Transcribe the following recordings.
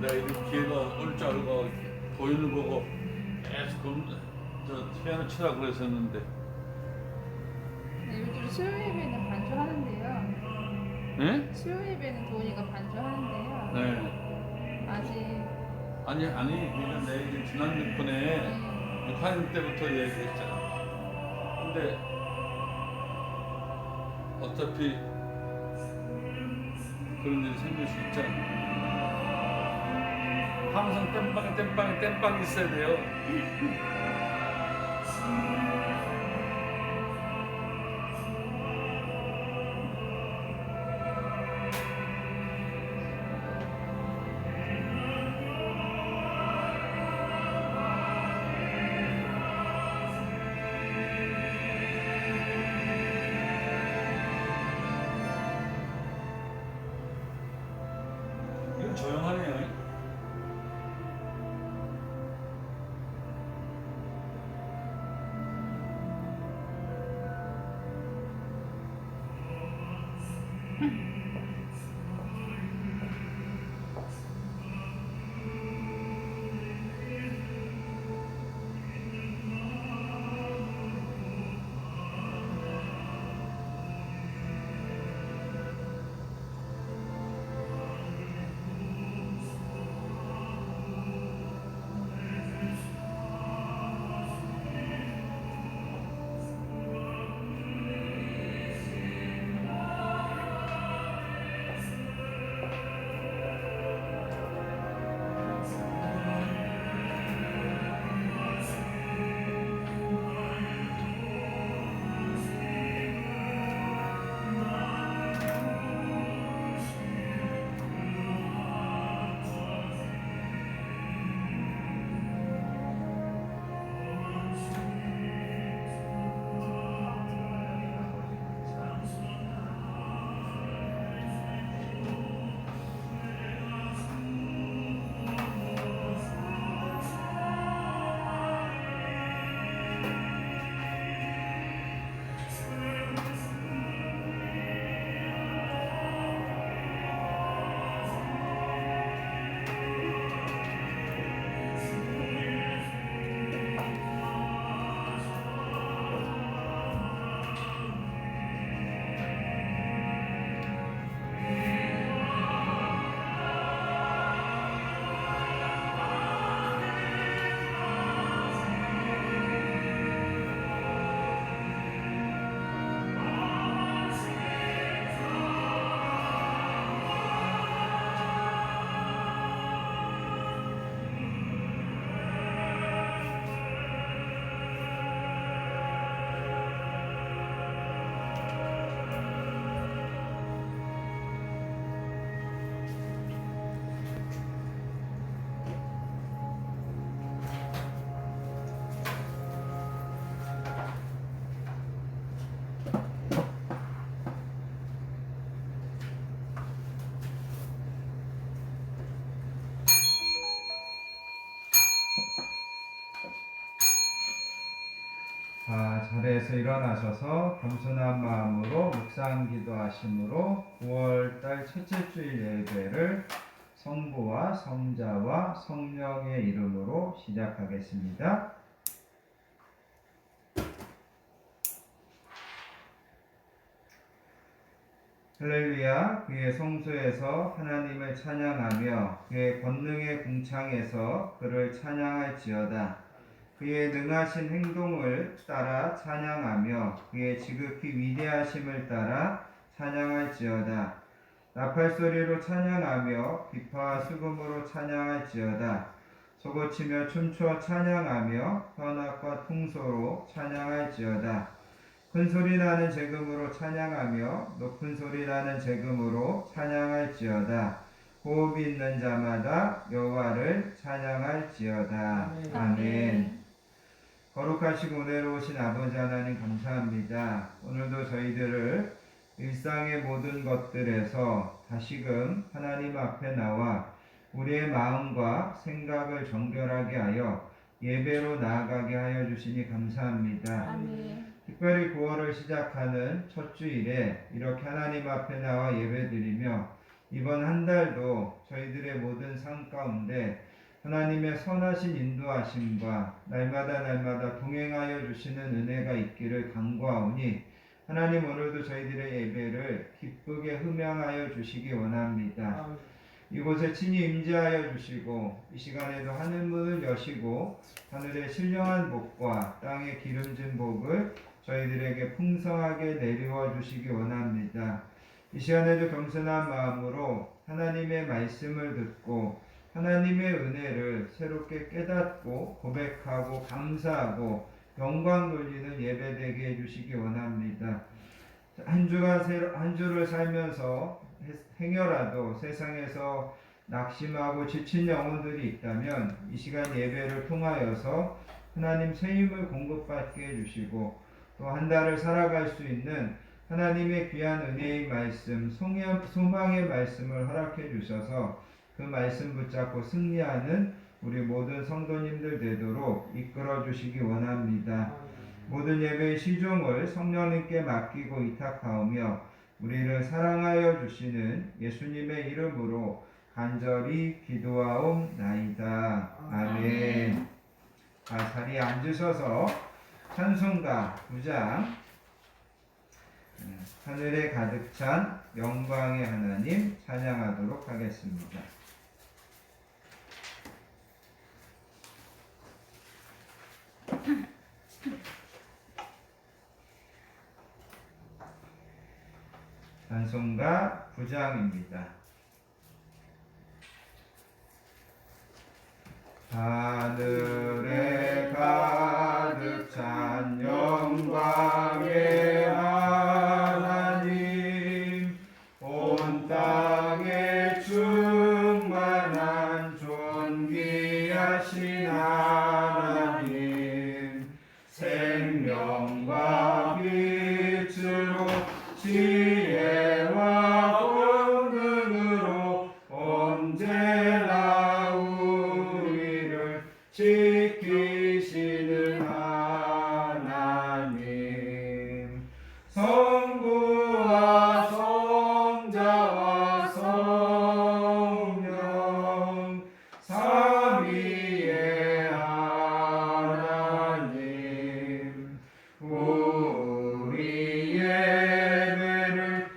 내가 이렇게 기회가 올 줄 알고 보이는 거고 계속 저 피아노 치라 그랬었는데. 네, 요즘 수요 예배는 반주하는데요. 네? 수요 예배는 도우니가 반주하는데요. 네. 아직 아니 그러니까 내 이제 지난 6학년 때부터 얘기했잖아. 근데 어차피 그런 일이 생길 수 있잖아. 항상 땜빵이 있어야 돼요. 이건 조용하네요. 자리에서 일어나셔서 겸손한 마음으로 묵상 기도하심으로 9월달 첫째 주일 예배를 성부와 성자와 성령의 이름으로 시작하겠습니다. 할렐루야. 그의 성소에서 하나님을 찬양하며 그의 권능의 궁창에서 그를 찬양할지어다. 그의 능하신 행동을 따라 찬양하며 그의 지극히 위대하심을 따라 찬양할지어다. 나팔소리로 찬양하며 비파와 수금으로 찬양할지어다. 소고치며 춤추어 찬양하며 현악과 통소로 찬양할지어다. 큰 소리 나는 제금으로 찬양하며 높은 소리 나는 제금으로 찬양할지어다. 호흡이 있는 자마다 여호와를 찬양할지어다. 아멘. 거룩하시고 은혜로우신 아버지 하나님 감사합니다. 오늘도 저희들을 일상의 모든 것들에서 다시금 하나님 앞에 나와 우리의 마음과 생각을 정결하게 하여 예배로 나아가게 하여 주시니 감사합니다. 아멘. 특별히 9월을 시작하는 첫 주일에 이렇게 하나님 앞에 나와 예배드리며 이번 한 달도 저희들의 모든 삶 가운데 하나님의 선하신 인도하심과 날마다 동행하여 주시는 은혜가 있기를 간구하오니 하나님 오늘도 저희들의 예배를 기쁘게 흠양하여 주시기 원합니다. 이곳에 친히 임재하여 주시고 이 시간에도 하늘 문을 여시고 하늘의 신령한 복과 땅의 기름진 복을 저희들에게 풍성하게 내리워 주시기 원합니다. 이 시간에도 겸손한 마음으로 하나님의 말씀을 듣고 하나님의 은혜를 새롭게 깨닫고 고백하고 감사하고 영광 돌리는 예배되게 해주시기 원합니다. 한 주를 살면서 행여라도 세상에서 낙심하고 지친 영혼들이 있다면 이 시간 예배를 통하여서 하나님 새 힘을 공급받게 해주시고 또 한 달을 살아갈 수 있는 하나님의 귀한 은혜의 말씀, 소망의 말씀을 허락해 주셔서 그 말씀 붙잡고 승리하는 우리 모든 성도님들 되도록 이끌어 주시기 원합니다. 모든 예배의 시종을 성령님께 맡기고 위탁하오며 우리를 사랑하여 주시는 예수님의 이름으로 간절히 기도하옵나이다. 아멘. 자리에 앉으셔서 찬송가 9장 하늘에 가득 찬 영광의 하나님 찬양하도록 하겠습니다. 찬송가 9장입니다. 하늘에 가득 찬 영광의 하나님 온 땅에 충만한 존귀하신 하나님 생명과 빛으로 지혜와 권능으로 언제나 우리를 지키시는 하나님 성부와 성자와 성령 삼위의 하나님 우리 예배를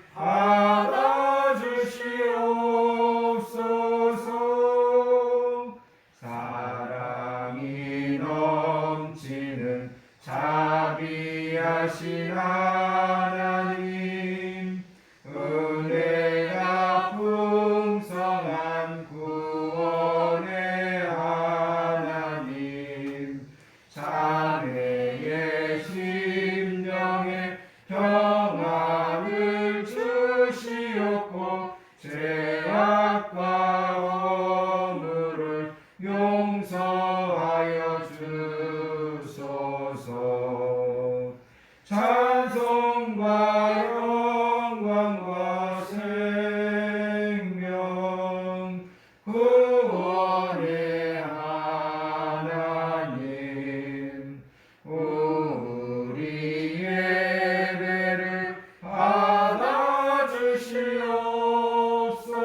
받아주시옵소서. 사랑이 넘치는 자비하신 하나님 은혜가 풍성한 구원의 하나님 자매의 심령에 평안을 주시옵고 죄악과 허물을 용서하여 주소서. 찬송과 영광과 생명 구원의 하나님 우리 예배를 받아주시옵소서.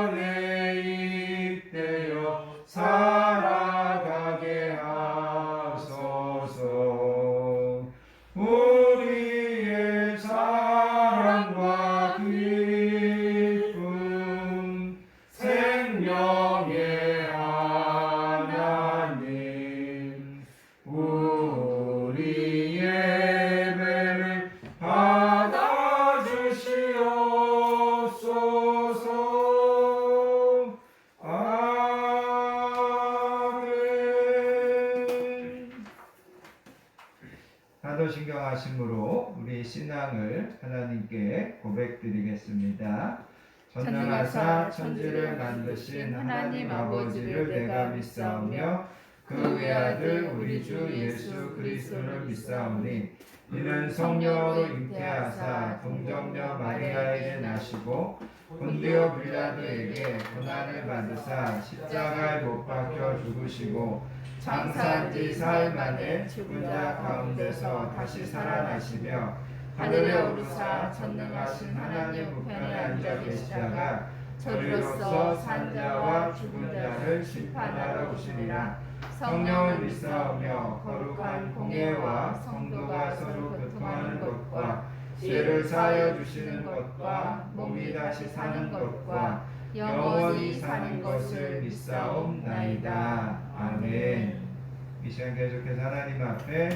영원에 잇대어 살아가게 하소서. 우리의 사랑과 기쁨 생명의 하나님, 우리 예배를 받아주시옵소서. 아멘. 사도신경하심으로 우리 신앙을 하나님께 고백드리겠습니다. 전능하사 천지를 만드신 하나님 아버지를 내가 믿사오며 그 외아들 우리 주 예수 그리스도를 믿사오니 이는 성령으로 잉태하사 동정녀 마리아에게 나시고 본디오 빌라도에게 고난을 받으사 십자가에 못 박혀 죽으시고 장사한 지 사흘 만에 죽은 자 가운데서 다시 살아나시며 하늘에 오르사 전능하신 하나님 우편에 앉아 계시다가 저리로서 산 자와 죽은 자를 심판하러 오시리라. 성령을 믿사오며 거룩한 공예와 성도가 서로 교통하는 것과 죄를 사하여 주시는 것과 몸이 다시 사는 것과 영원히 사는 것을 믿사옵나이다. 아멘. 이 시간 계속해서 하나님 앞에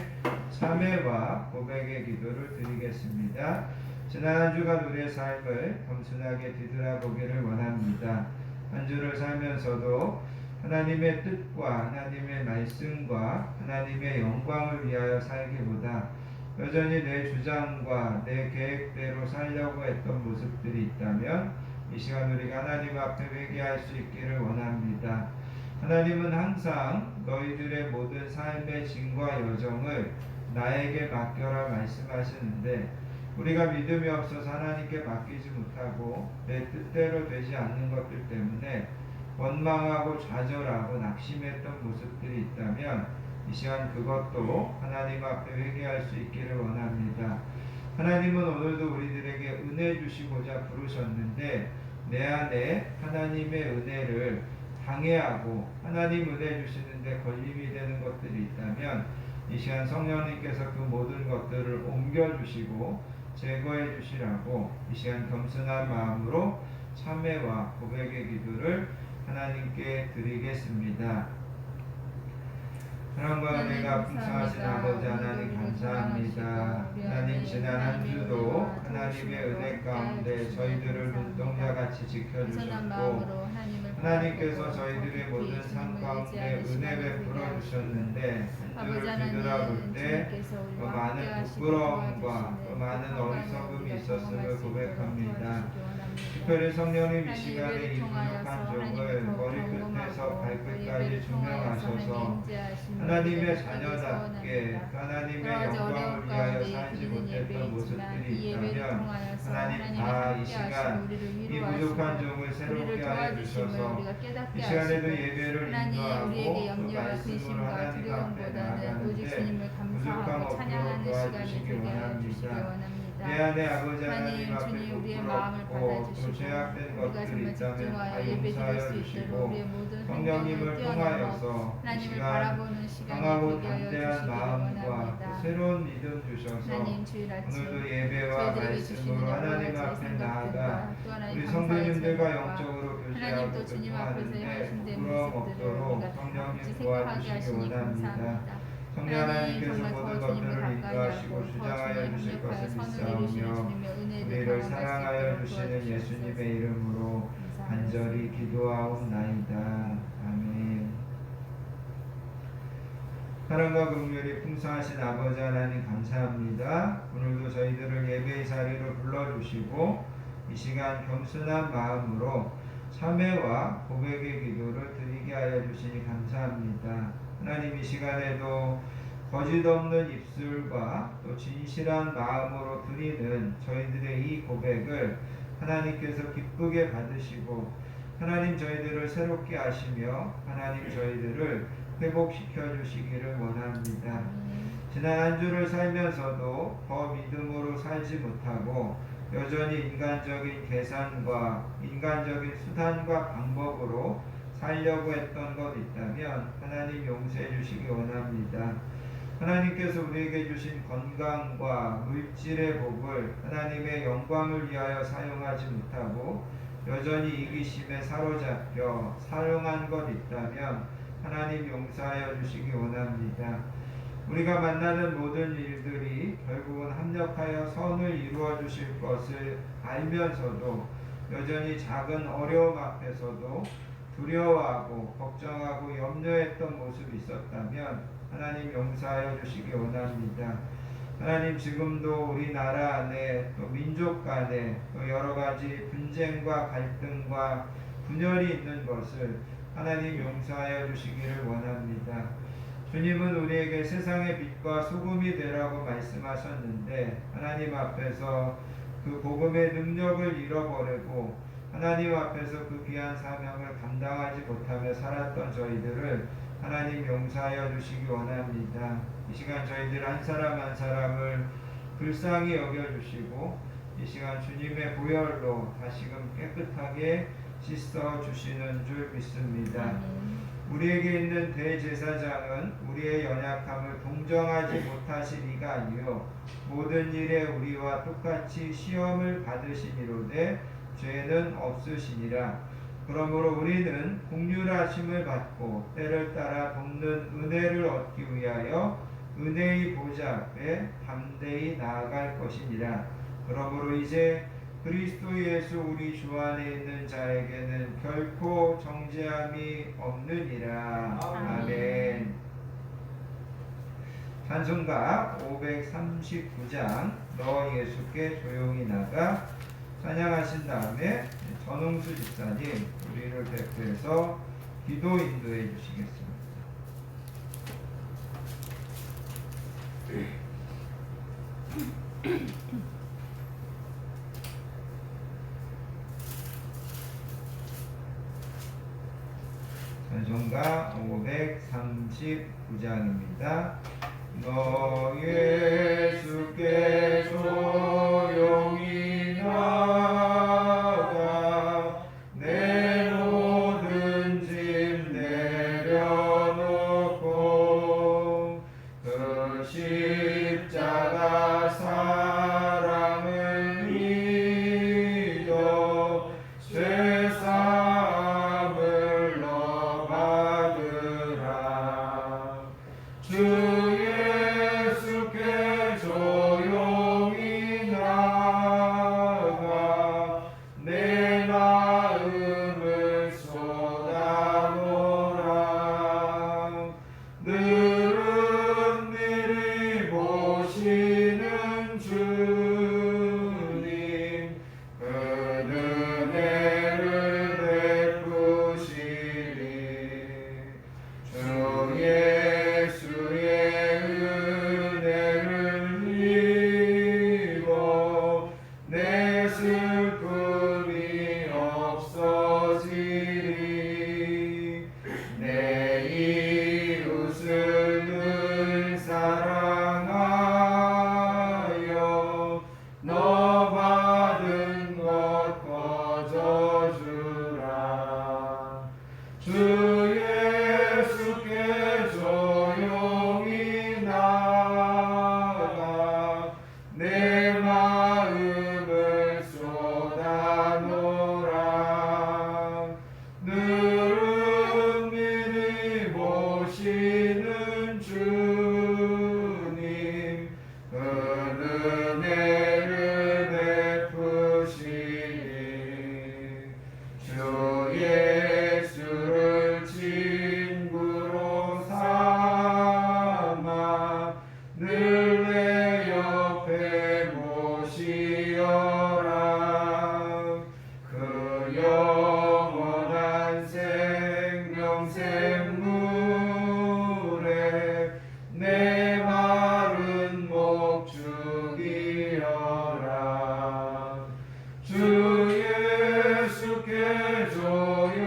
참회와 고백의 기도를 드리겠습니다. 지난 한 주간 우리의 삶을 겸손하게 뒤돌아보기를 원합니다. 한 주를 살면서도 하나님의 뜻과 하나님의 말씀과 하나님의 영광을 위하여 살기보다 여전히 내 주장과 내 계획대로 살려고 했던 모습들이 있다면 이 시간 우리가 하나님 앞에 회개할 수 있기를 원합니다. 하나님은 항상 너희들의 모든 삶의 짐과 여정을 나에게 맡겨라 말씀하시는데 우리가 믿음이 없어서 하나님께 맡기지 못하고 내 뜻대로 되지 않는 것들 때문에 원망하고 좌절하고 낙심했던 모습들이 있다면 이 시간 그것도 하나님 앞에 회개할 수 있기를 원합니다. 하나님은 오늘도 우리들에게 은혜 주시고자 부르셨는데 내 안에 하나님의 은혜를 방해하고 하나님 은혜 주시는데 걸림이 되는 것들이 있다면 이 시간 성령님께서 그 모든 것들을 옮겨주시고 제거해 주시라고 이 시간 겸손한 마음으로 참회와 고백의 기도를 하나님께 드리겠습니다. 사랑과 은혜가 풍성하신 아버지 하나님 감사합니다. 하나님 지난 한 주도 하나님의 은혜 가운데 저희들을 눈동자같이 지켜주셨고 하나님께서 저희들의 모든 삶 가운데 은혜 베풀어 주셨는데 한 주를 뒤돌아볼 때 많은 부끄러움과 많은 어리석음이 있었음을 고백합니다. 특별히 성령님 이 시간에 이 부족한 점을 머리끝에서 발끝까지 증명하셔서 하나님의 자녀답게 하나님의 영광을 위하여 살지 못했던 모습들이 있다면 하나님 다 이 시간 이 부족한 점을 새롭게 하여 주셔서 이 시간에도 예배를 인도하고 그 말씀으로 하나님 앞에 나아가는데 부족함 없도록 도와주시기 원합니다. 내 안에 아버지 하나님 앞에 부끄럽고 또 죄악된 것들이 있다면 다 용서하여 주시고 성령님을 통하여서 이 시간 강하고 담대한 마음과 또 새로운 믿음 주셔서 오늘도 예배와 말씀으로 하나님 앞에 나아가 우리 성도님들과 영적으로 교제하고 교통하는데 부끄러움 없도록 성령님 도와주시기 원합니다. 성령 하나님께서 모든 것들을 인도하시고 주장하여 주실 것을 믿사오며 우리를 사랑하여 주시는 예수님의 이름으로 간절히 기도하옵나이다. 아멘. 사랑과 긍휼이 풍성하신 아버지 하나님 감사합니다. 오늘도 저희들을 예배의 자리로 불러주시고 이 시간 겸손한 마음으로 참회와 고백의 기도를 드리게 하여 주시니 감사합니다. 하나님 이 시간에도 거짓 없는 입술과 또 진실한 마음으로 드리는 저희들의 이 고백을 하나님께서 기쁘게 받으시고 하나님 저희들을 새롭게 하시며 하나님 저희들을 회복시켜 주시기를 원합니다. 지난 한 주를 살면서도 더 믿음으로 살지 못하고 여전히 인간적인 계산과 인간적인 수단과 방법으로 살려고 했던 것 있다면 하나님 용서해 주시기 원합니다. 하나님께서 우리에게 주신 건강과 물질의 복을 하나님의 영광을 위하여 사용하지 못하고 여전히 이기심에 사로잡혀 사용한 것 있다면 하나님 용서하여 주시기 원합니다. 우리가 만나는 모든 일들이 결국은 합력하여 선을 이루어 주실 것을 알면서도 여전히 작은 어려움 앞에서도 두려워하고 걱정하고 염려했던 모습이 있었다면 하나님 용서하여 주시기 원합니다. 하나님 지금도 우리나라 안에 또 민족 간에 또 여러 가지 분쟁과 갈등과 분열이 있는 것을 하나님 용서하여 주시기를 원합니다. 주님은 우리에게 세상의 빛과 소금이 되라고 말씀하셨는데 하나님 앞에서 그 복음의 능력을 잃어버리고 하나님 앞에서 그 귀한 사명을 감당하지 못하며 살았던 저희들을 하나님 용서하여 주시기 원합니다. 이 시간 저희들 한 사람 한 사람을 불쌍히 여겨주시고 이 시간 주님의 보혈로 다시금 깨끗하게 씻어 주시는 줄 믿습니다. 우리에게 있는 대제사장은 우리의 연약함을 동정하지 못하실 이가 아니요 모든 일에 우리와 똑같이 시험을 받으시니로되 죄는 없으시니라. 그러므로 우리는 긍휼하심을 받고 때를 따라 돕는 은혜를 얻기 위하여 은혜의 보좌 앞에 담대히 나아갈 것이니라. 그러므로 이제 그리스도 예수 우리 주 안에 있는 자에게는 결코 정죄함이 없느니라. 아멘. 찬송가 539장 너 예수께 조용히 나가 찬양하신 다음에 전홍수 집사님 우리를 대표해서 기도 인도해 주시겠습니다. 찬송가 539장입니다. 너 예수께 조용히 나가 내 모든 짐 내려놓고 그 십자가 사랑을 믿어 죄사함을 너 받으라. 주 예수께 조용히 나가 내 마음을 쏟아놓으라. 늘은 미리 보시는 주님 그 은혜를 베푸시리. 주 예수의 은혜를 입어 내 슬픔이 없어지리. 내 이웃을 늘 사랑하여 너 받은 것 거저주라. 주 예수께 조용히 나가 내 마음을 쏟아놓으라. 늘은 미리 보시는 주님 그 은혜를 베푸시리. 주 예수를 친구로 삼아 늘 내 옆에 모시어라. 그 영원한 생명 샘물에 내 마른 목 죽이어라. 주 예수께 조용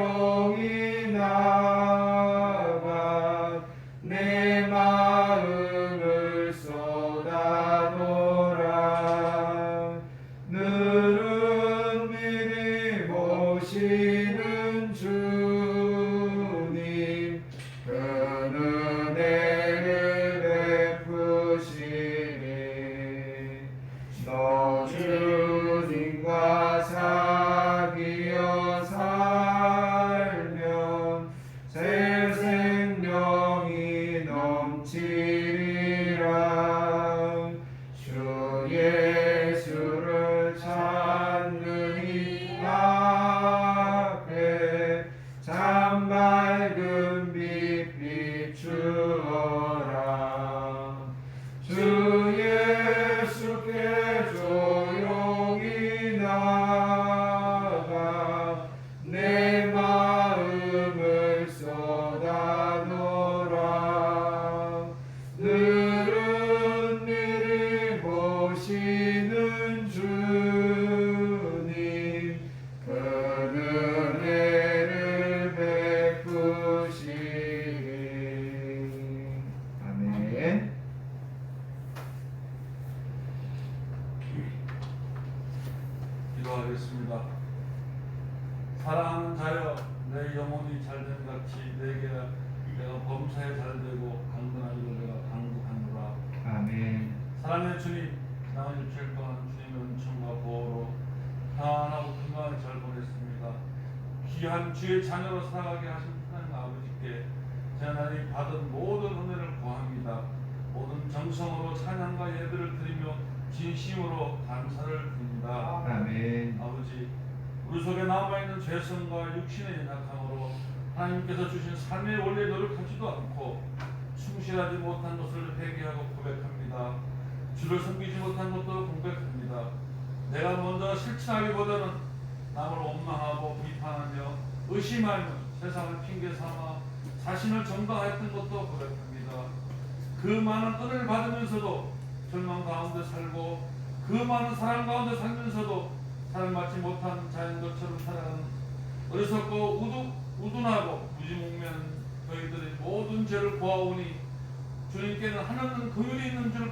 사랑하는 자여, 내 영혼이 잘됨 같이 내가 범사에 잘되고 강건하기를 내가 강구하노라. 아멘. 사랑의 주님, 지난 일주일 동안 주님의 은총과 보호로 평안하고 건강하게 잘 보냈습니다. 귀한 주의 자녀로 살아가게 하신 하나님 아버지께 제 하나님 받은 모든 은혜를 구합니다. 모든 정성으로 찬양과 예배를 드리며 진심으로 감사를 드립니다. 아멘. 아버지, 우리 속에 남아있는 죄성과 육신의 연약함으로 하나님께서 주신 삶의 원리에 노력하지도 않고 충실하지 못한 것을 회개하고 고백합니다. 주를 섬기지 못한 것도 고백합니다. 내가 먼저 실천하기보다는 남을 원망하고 비판하며 의심하며 세상을 핑계 삼아 자신을 정당했던 것도 고백합니다. 그 많은 은혜를 받으면서도 절망 가운데 살고 그 많은 사랑 가운데 살면서도 사랑받지 못한 자연것처럼 살아가는 어리석고 우둔하고 무지몽매한 저희들의 모든 죄를 보아오니 주님께는 하나님 긍휼이 있는 줄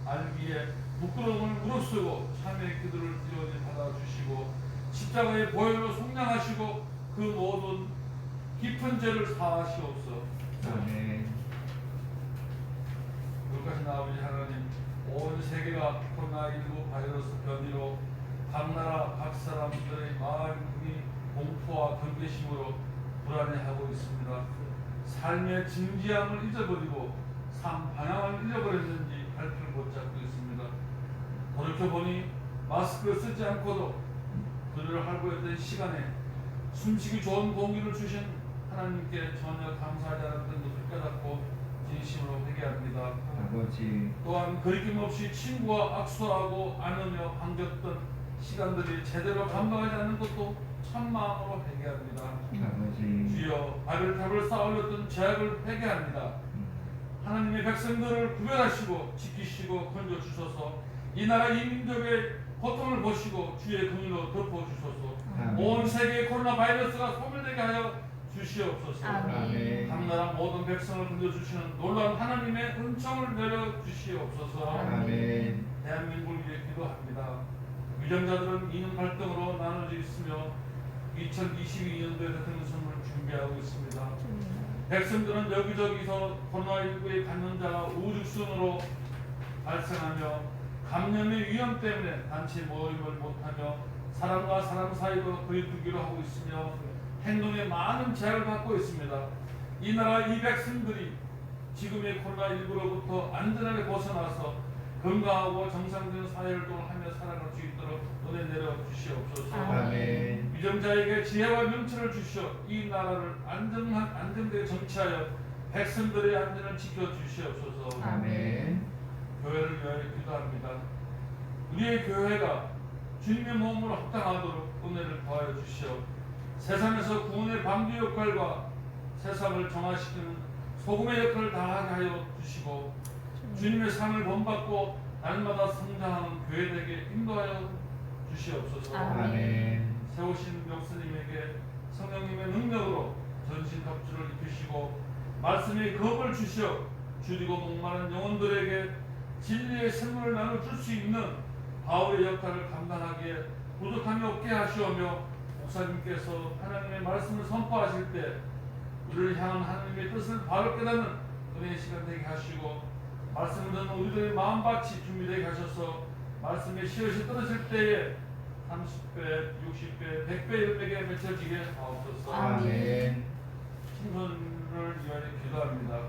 알기에 부끄러움을 무릅쓰고 참회의 기도를 뛰어니 받아주시고 십자가의 보혈로 속량하시고 그 모든 깊은 죄를 사하시옵소서. 아멘. 거룩하신 아버지 하나님, 온 세계가 코로나19 바이러스 변이로 각 나라 각 사람들의 마음이 공포와 경계심으로 불안해하고 있습니다. 삶의 진지함을 잊어버리고 삶 방향을 잃어버렸는지 발표를 못 잡고 있습니다. 돌이켜보니 마스크를 쓰지 않고도 그들을 할구했던 시간에 숨쉬기 좋은 공기를 주신 하나님께 전혀 감사하지 않았던 것을 깨닫고 진심으로 회개합니다. 아버지. 또한 거리낌 없이 친구와 악수하고 안으며 반겼던 시간들이 제대로 감당하지 않는 것도 참마음으로 회개합니다. 아버지. 주여, 바벨탑을 쌓으렸던 죄악을 회개합니다. 하나님의 백성들을 구별하시고 지키시고 건져주셔서 이 나라 이 민족의 고통을 보시고 주의 긍휼로 덮어주소서. 온 세계의 코로나 바이러스가 소멸되게 하여 주시옵소서. 아멘. 각 나라 모든 백성을 건져주시는 놀라운 하나님의 은총을 내려주시옵소서. 아멘. 대한민국을 위해 기도합니다. 위정자들은 이념 활동으로 나눠져 있으며 2022년도에 대통령 선거를 준비하고 있습니다. 백성들은 여기저기서 코로나19의 감염자가 우죽순으로 발생하며 감염의 위험 때문에 단체 모임을 못하며 사람과 사람 사이도 거리 두기로 하고 있으며 행동에 많은 제약을 받고 있습니다. 이 나라 이 백성들이 지금의 코로나19로부터 안전하게 벗어나서 건강하고 정상적인 사회활동을 하며 살아갈 수 있도록 은혜 내려 주시옵소서. 아멘. 위정자에게 지혜와 명철을 주시어 이 나라를 안정되게 정치하여 백성들의 안전을 지켜 주시옵소서. 아멘. 교회를 위하여 기도합니다. 우리의 교회가 주님의 몸으로 합당하도록 은혜를 더하여 주시어 세상에서 구원의 방주 역할과 세상을 정화시키는 소금의 역할을 다하게 하여 주시고 주님의 삶을 본받고 날마다 성장하는 교회에게 인도하여 주시옵소서. 아멘. 세우신 명스님에게 성령님의 능력으로 전신갑주를 입히시고 말씀의 겁을 주시어 줄이고 목마른 영혼들에게 진리의 선물을 나눠줄 수 있는 바울의 역할을 감당하기에 부족함이 없게 하시오며 목사님께서 하나님의 말씀을 선포하실 때 우리를 향한 하나님의 뜻을 바로 깨닫는 은혜의 시간 되게 하시고 말씀을 듣는 우리들의 마음밭이 준비되게 하셔서 말씀의 씨앗이 떨어질 때에 30배, 60배, 100배, 100배 맺혀지게 하옵소서. 아멘. 충성을 위하여 기도합니다.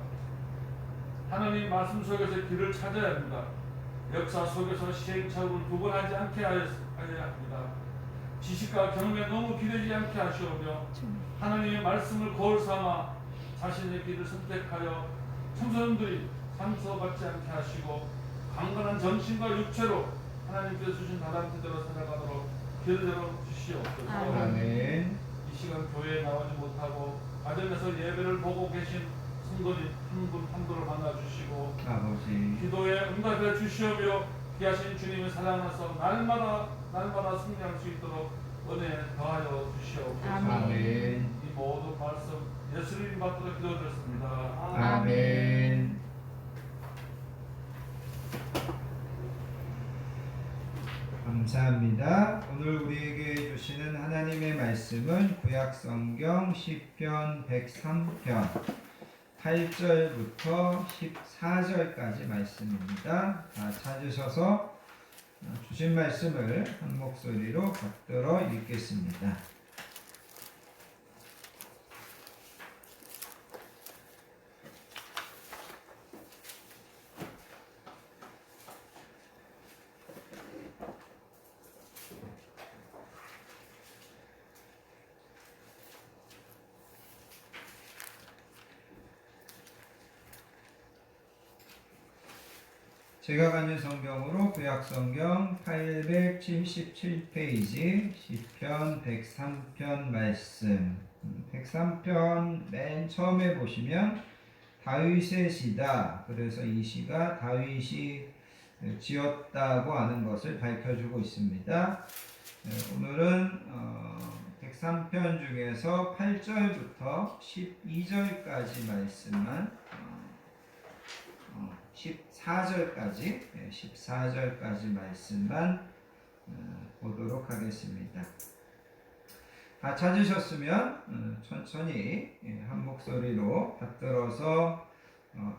하나님 말씀 속에서 길을 찾아야 합니다. 역사 속에서 시행착오를 두 번 하지 않게 하여야 합니다. 지식과 경험에 너무 기대지 않게 하시오며 하나님의 말씀을 거울 삼아 자신의 길을 선택하여 청소년들이 상처받지 않게 하시고 강건한 정신과 육체로 하나님께서 주신 달란트대로 살아가도록 길을 열어주시옵소서. 아멘. 이 시간 교회에 나오지 못하고 가정에서 예배를 보고 계신 성도님 한 분 한 분을 만나주시고 아버지. 기도에 응답해 주시오며 귀하신 주님의 사랑하서 날마다 승리할 수 있도록 은혜 더하여 주시옵소서. 아멘. 이 모든 말씀 예수님 받들어 기도드렸습니다. 아멘. 감사. 감사합니다. 오늘 우리에게 주시는 하나님의 말씀은 구약성경 시편 103편 8절부터 14절까지 말씀입니다. 다 찾으셔서 주신 말씀을 한 목소리로 받들어 읽겠습니다. 제가 가진 성경으로 구약성경 877페이지 시편 103편 말씀 103편 맨 처음에 보시면 다윗의 시다. 그래서 이 시가 다윗이 지었다고 하는 것을 밝혀주고 있습니다. 오늘은 103편 중에서 8절부터 12절까지 말씀만 14절까지 말씀만 보도록 하겠습니다. 다 찾으셨으면 천천히 한 목소리로 받들어서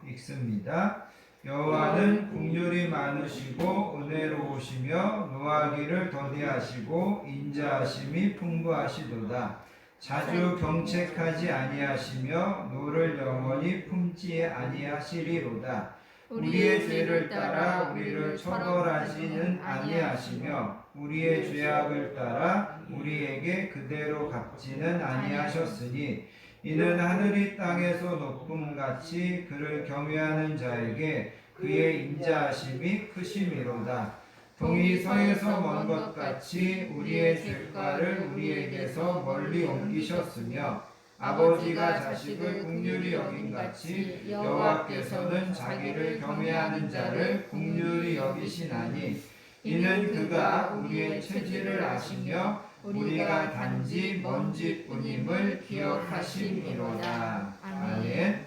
읽습니다. 여호와는 긍휼이 많으시고 은혜로우시며 노하기를 더디하시고 인자하심이 풍부하시도다. 자주 경책하지 아니하시며 노를 영원히 품지 아니하시리로다. 우리의 죄를 따라 우리를 처벌하지는 아니하시며 우리의 죄악을 따라 우리에게 그대로 갚지는 아니하셨으니 이는 하늘이 땅에서 높음같이 그를 경외하는 자에게 그의 인자하심이 크심이로다. 동이 서에서 먼 것 같이 우리의 죄가를 우리에게서 멀리 옮기셨으며 아버지가 자식을 긍휼히 여김같이 여호와께서는 자기를 경외하는 자를 긍휼히 여기시나니 이는 그가 우리의 체질을 아시며 우리가 단지 먼지뿐임을 기억하심이로다. 아멘.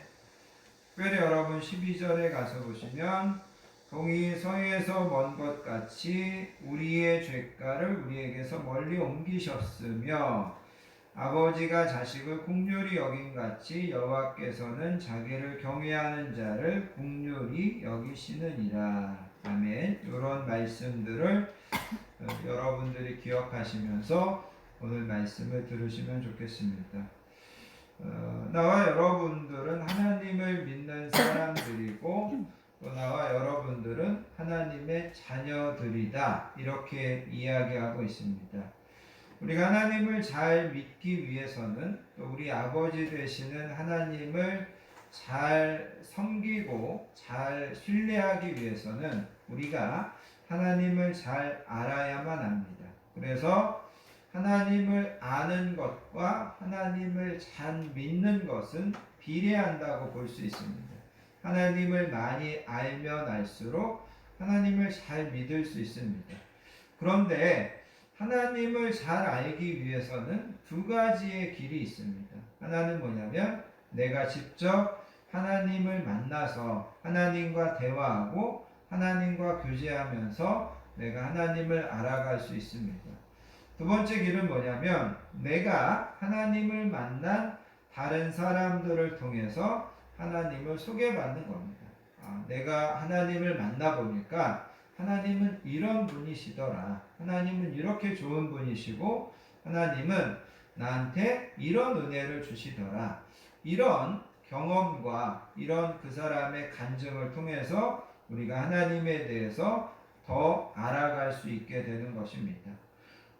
특별히 여러분 12절에 가서 보시면 동이 서에서 먼 것 같이 우리의 죄가를 우리에게서 멀리 옮기셨으며 아버지가 자식을 긍휼히 여김같이 여호와께서는 자기를 경외하는 자를 긍휼히 여기시느니라. 아멘. 이런 말씀들을 여러분들이 기억하시면서 오늘 말씀을 들으시면 좋겠습니다. 나와 여러분들은 하나님을 믿는 사람들이고 또 나와 여러분들은 하나님의 자녀들이다. 이렇게 이야기하고 있습니다. 우리가 하나님을 잘 믿기 위해서는 또 우리 아버지 되시는 하나님을 잘 섬기고 잘 신뢰하기 위해서는 우리가 하나님을 잘 알아야만 합니다. 그래서 하나님을 아는 것과 하나님을 잘 믿는 것은 비례한다고 볼 수 있습니다. 하나님을 많이 알면 알수록 하나님을 잘 믿을 수 있습니다. 그런데 하나님을 잘 알기 위해서는 두 가지의 길이 있습니다. 하나는 뭐냐면 내가 직접 하나님을 만나서 하나님과 대화하고 하나님과 교제하면서 내가 하나님을 알아갈 수 있습니다. 두 번째 길은 뭐냐면 내가 하나님을 만난 다른 사람들을 통해서 하나님을 소개받는 겁니다. 내가 하나님을 만나보니까 하나님은 이런 분이시더라. 하나님은 이렇게 좋은 분이시고 하나님은 나한테 이런 은혜를 주시더라. 이런 경험과 이런 그 사람의 간증을 통해서 우리가 하나님에 대해서 더 알아갈 수 있게 되는 것입니다.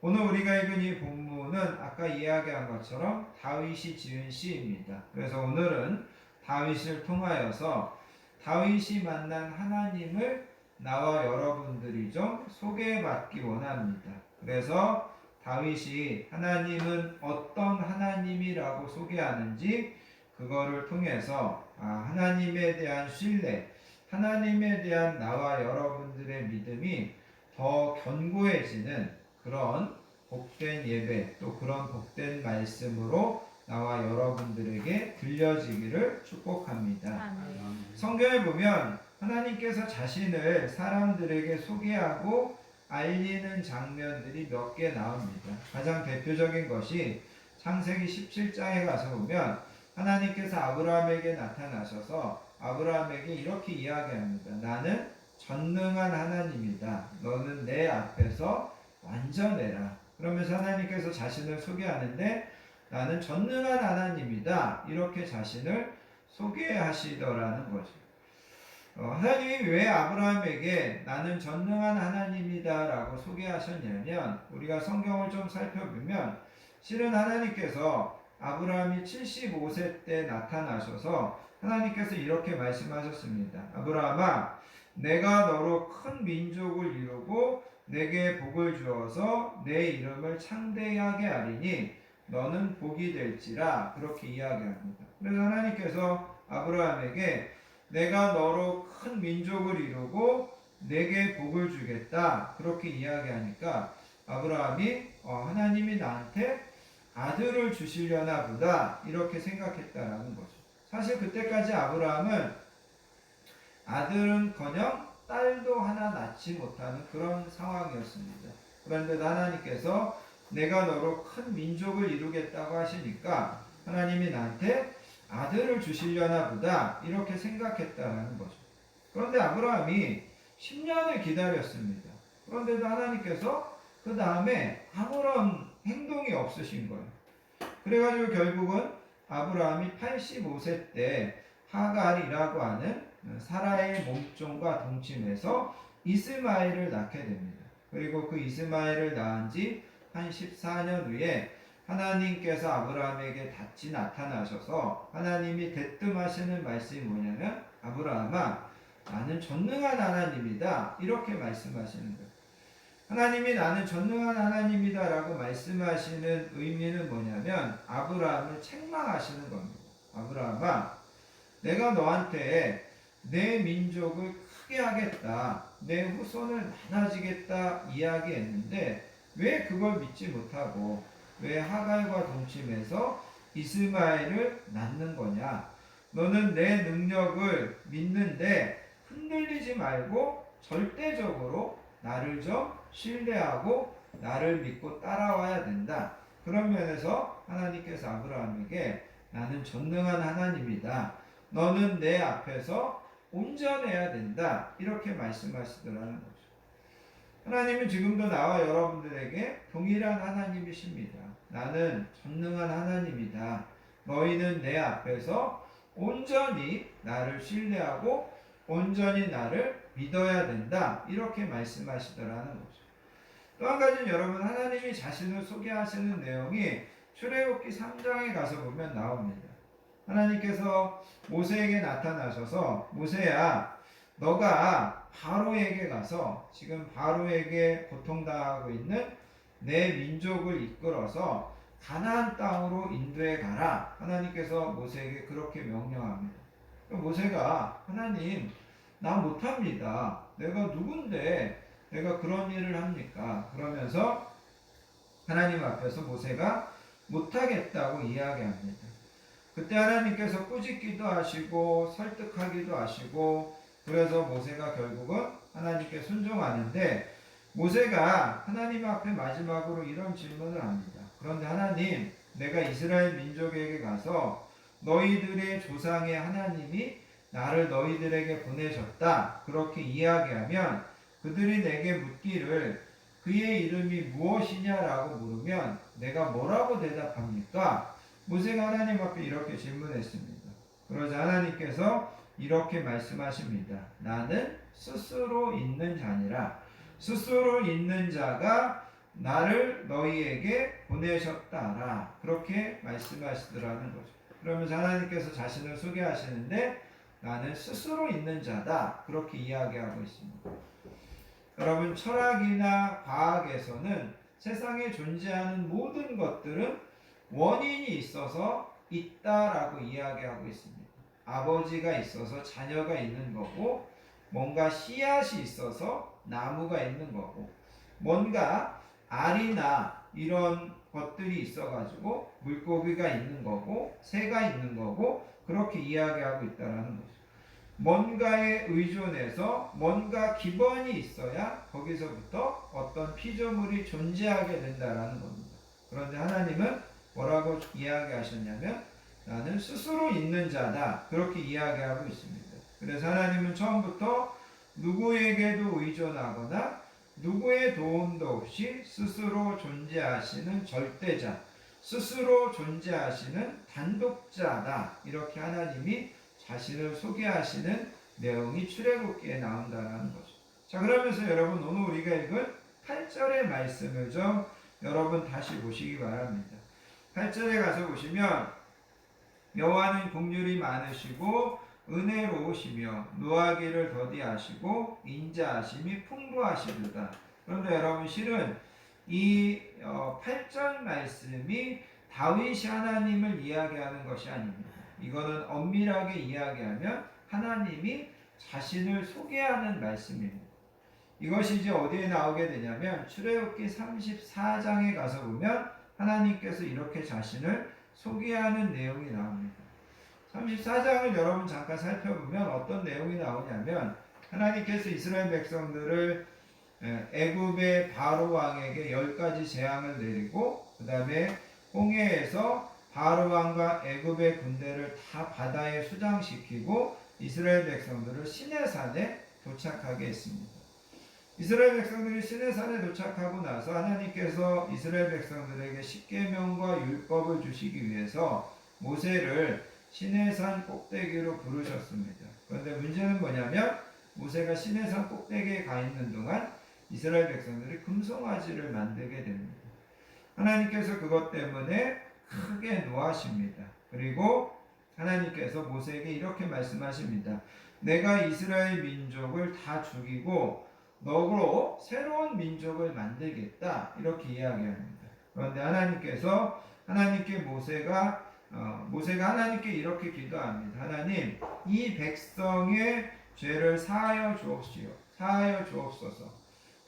오늘 우리가 읽은 이 본문은 아까 이야기한 것처럼 다윗이 지은 시입니다. 그래서 오늘은 다윗을 통하여서 다윗이 만난 하나님을 나와 여러분들이 좀 소개받기 원합니다. 그래서 다윗이 하나님은 어떤 하나님이라고 소개하는지 그거를 통해서 하나님에 대한 신뢰, 하나님에 대한 나와 여러분들의 믿음이 더 견고해지는 그런 복된 예배, 또 그런 복된 말씀으로 나와 여러분들에게 들려지기를 축복합니다. 성경에 보면 하나님께서 자신을 사람들에게 소개하고 알리는 장면들이 몇 개 나옵니다. 가장 대표적인 것이 창세기 17장에 가서 보면 하나님께서 아브라함에게 나타나셔서 아브라함에게 이렇게 이야기합니다. 나는 전능한 하나님이다. 너는 내 앞에서 완전해라. 그러면서 하나님께서 자신을 소개하는데 나는 전능한 하나님이다. 이렇게 자신을 소개하시더라는 거죠. 하나님이 왜 아브라함에게 나는 전능한 하나님이다 라고 소개하셨냐면 우리가 성경을 좀 살펴보면 실은 하나님께서 아브라함이 75세 때 나타나셔서 하나님께서 이렇게 말씀하셨습니다. 아브라함아, 내가 너로 큰 민족을 이루고 내게 복을 주어서 내 이름을 창대하게 하리니 너는 복이 될지라. 그렇게 이야기합니다. 그래서 하나님께서 아브라함에게 내가 너로 큰 민족을 이루고 내게 복을 주겠다. 그렇게 이야기하니까 아브라함이 하나님이 나한테 아들을 주시려나 보다 이렇게 생각했다라는 거죠. 사실 그때까지 아브라함은 아들은커녕 딸도 하나 낳지 못하는 그런 상황이었습니다. 그런데 하나님께서 내가 너로 큰 민족을 이루겠다고 하시니까 하나님이 나한테 아들을 주시려나 보다 이렇게 생각했다라는 거죠. 그런데 아브라함이 10년을 기다렸습니다. 그런데도 하나님께서 그 다음에 아무런 행동이 없으신 거예요. 그래가지고 결국은 아브라함이 85세 때 하갈이라고 하는 사라의 몸종과 동침해서 이스마엘을 낳게 됩니다. 그리고 그 이스마엘을 낳은 지 한 14년 후에 하나님께서 아브라함에게 다시 나타나셔서 하나님이 대뜸하시는 말씀이 뭐냐면 아브라함아, 나는 전능한 하나님이다. 이렇게 말씀하시는 거예요. 하나님이 나는 전능한 하나님이다 라고 말씀하시는 의미는 뭐냐면 아브라함을 책망하시는 겁니다. 아브라함아, 내가 너한테 내 민족을 크게 하겠다, 내 후손을 많아지겠다 이야기했는데 왜 그걸 믿지 못하고 왜 하갈과 동침해서 이스마엘을 낳는 거냐? 너는 내 능력을 믿는데 흔들리지 말고 절대적으로 나를 좀 신뢰하고 나를 믿고 따라와야 된다. 그런 면에서 하나님께서 아브라함에게 나는 전능한 하나님이다. 너는 내 앞에서 온전해야 된다. 이렇게 말씀하시더라는 거죠. 하나님은 지금도 나와 여러분들에게 동일한 하나님이십니다. 나는 전능한 하나님이다. 너희는 내 앞에서 온전히 나를 신뢰하고 온전히 나를 믿어야 된다. 이렇게 말씀하시더라는 거죠. 또 한 가지는 여러분, 하나님이 자신을 소개하시는 내용이 출애굽기 3장에 가서 보면 나옵니다. 하나님께서 모세에게 나타나셔서 모세야, 너가 바로에게 가서 지금 바로에게 고통당하고 있는 내 민족을 이끌어서 가나안 땅으로 인도해 가라. 하나님께서 모세에게 그렇게 명령합니다. 모세가 하나님, 나 못합니다. 내가 누군데 내가 그런 일을 합니까? 그러면서 하나님 앞에서 모세가 못하겠다고 이야기합니다. 그때 하나님께서 꾸짖기도 하시고 설득하기도 하시고 그래서 모세가 결국은 하나님께 순종하는데 모세가 하나님 앞에 마지막으로 이런 질문을 합니다. 그런데 하나님, 내가 이스라엘 민족에게 가서 너희들의 조상의 하나님이 나를 너희들에게 보내셨다. 그렇게 이야기하면 그들이 내게 묻기를 그의 이름이 무엇이냐라고 물으면 내가 뭐라고 대답합니까? 모세가 하나님 앞에 이렇게 질문했습니다. 그러자 하나님께서 이렇게 말씀하십니다. 나는 스스로 있는 자니라. 스스로 있는 자가 나를 너희에게 보내셨다라. 그렇게 말씀하시더라는 거죠. 그러면서 하나님께서 자신을 소개하시는데 나는 스스로 있는 자다. 그렇게 이야기하고 있습니다. 여러분, 철학이나 과학에서는 세상에 존재하는 모든 것들은 원인이 있어서 있다라고 이야기하고 있습니다. 아버지가 있어서 자녀가 있는 거고, 뭔가 씨앗이 있어서 나무가 있는 거고, 뭔가 알이나 이런 것들이 있어가지고 물고기가 있는 거고, 새가 있는 거고, 그렇게 이야기하고 있다라는 거죠. 뭔가에 의존해서 뭔가 기본이 있어야 거기서부터 어떤 피조물이 존재하게 된다라는 겁니다. 그런데 하나님은 뭐라고 이야기하셨냐면 나는 스스로 있는 자다 그렇게 이야기하고 있습니다. 그래서 하나님은 처음부터 누구에게도 의존하거나 누구의 도움도 없이 스스로 존재하시는 절대자, 스스로 존재하시는 단독자다 이렇게 하나님이 자신을 소개하시는 내용이 출애굽기에 나온다는 거죠. 자, 그러면서 여러분 오늘 우리가 읽은 8절의 말씀을 좀 여러분 다시 보시기 바랍니다. 8절에 가서 보시면 여호와는 긍휼이 많으시고 은혜로우시며 노하기를 더디하시고 인자하심이 풍부하시도다. 그런데 여러분 실은 이 8절 말씀이 다윗이 하나님을 이야기하는 것이 아닙니다. 이거는 엄밀하게 이야기하면 하나님이 자신을 소개하는 말씀입니다. 이것이 이제 어디에 나오게 되냐면 출애굽기 34장에 가서 보면 하나님께서 이렇게 자신을 소개하는 내용이 나옵니다. 34장을 여러분 잠깐 살펴보면 어떤 내용이 나오냐면 하나님께서 이스라엘 백성들을 애굽의 바로 왕에게 10가지 재앙을 내리고 그 다음에 홍해에서 바로 왕과 애굽의 군대를 다 바다에 수장시키고 이스라엘 백성들을 시내산에 도착하게 했습니다. 이스라엘 백성들이 시내산에 도착하고 나서 하나님께서 이스라엘 백성들에게 십계명과 율법을 주시기 위해서 모세를 시내산 꼭대기로 부르셨습니다. 그런데 문제는 뭐냐면 모세가 시내산 꼭대기에 가 있는 동안 이스라엘 백성들이 금송아지를 만들게 됩니다. 하나님께서 그것 때문에 크게 노하십니다. 그리고 하나님께서 모세에게 이렇게 말씀하십니다. 내가 이스라엘 민족을 다 죽이고 너로 새로운 민족을 만들겠다 이렇게 이야기합니다. 그런데 하나님께서 모세가 하나님께 이렇게 기도합니다. 하나님, 이 백성의 죄를 사하여 주옵소서.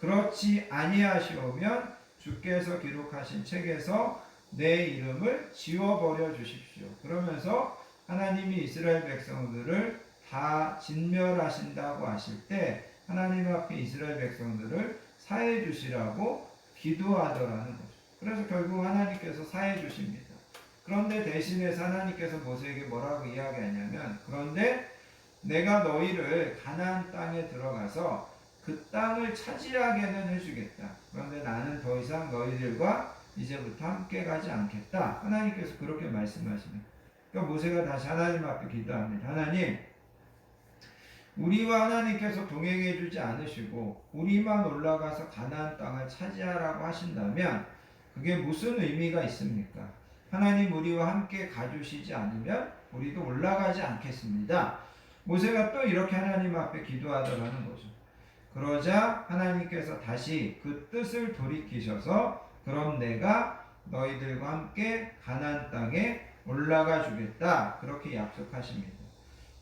그렇지 아니하시오면 주께서 기록하신 책에서 내 이름을 지워버려 주십시오. 그러면서 하나님이 이스라엘 백성들을 다 진멸하신다고 하실 때 하나님 앞에 이스라엘 백성들을 사해 주시라고 기도하더라는 거죠. 그래서 결국 하나님께서 사해 주십니다. 그런데 대신해서 하나님께서 모세에게 뭐라고 이야기하냐면 그런데 내가 너희를 가나안 땅에 들어가서 그 땅을 차지하게는 해주겠다. 그런데 나는 더 이상 너희들과 이제부터 함께 가지 않겠다. 하나님께서 그렇게 말씀하십니다. 그러니까 모세가 다시 하나님 앞에 기도합니다. 하나님, 우리와 하나님께서 동행해 주지 않으시고 우리만 올라가서 가나안 땅을 차지하라고 하신다면 그게 무슨 의미가 있습니까? 하나님 우리와 함께 가주시지 않으면 우리도 올라가지 않겠습니다. 모세가 또 이렇게 하나님 앞에 기도하더라는 거죠. 그러자 하나님께서 다시 그 뜻을 돌이키셔서 그럼 내가 너희들과 함께 가나안 땅에 올라가 주겠다 그렇게 약속하십니다.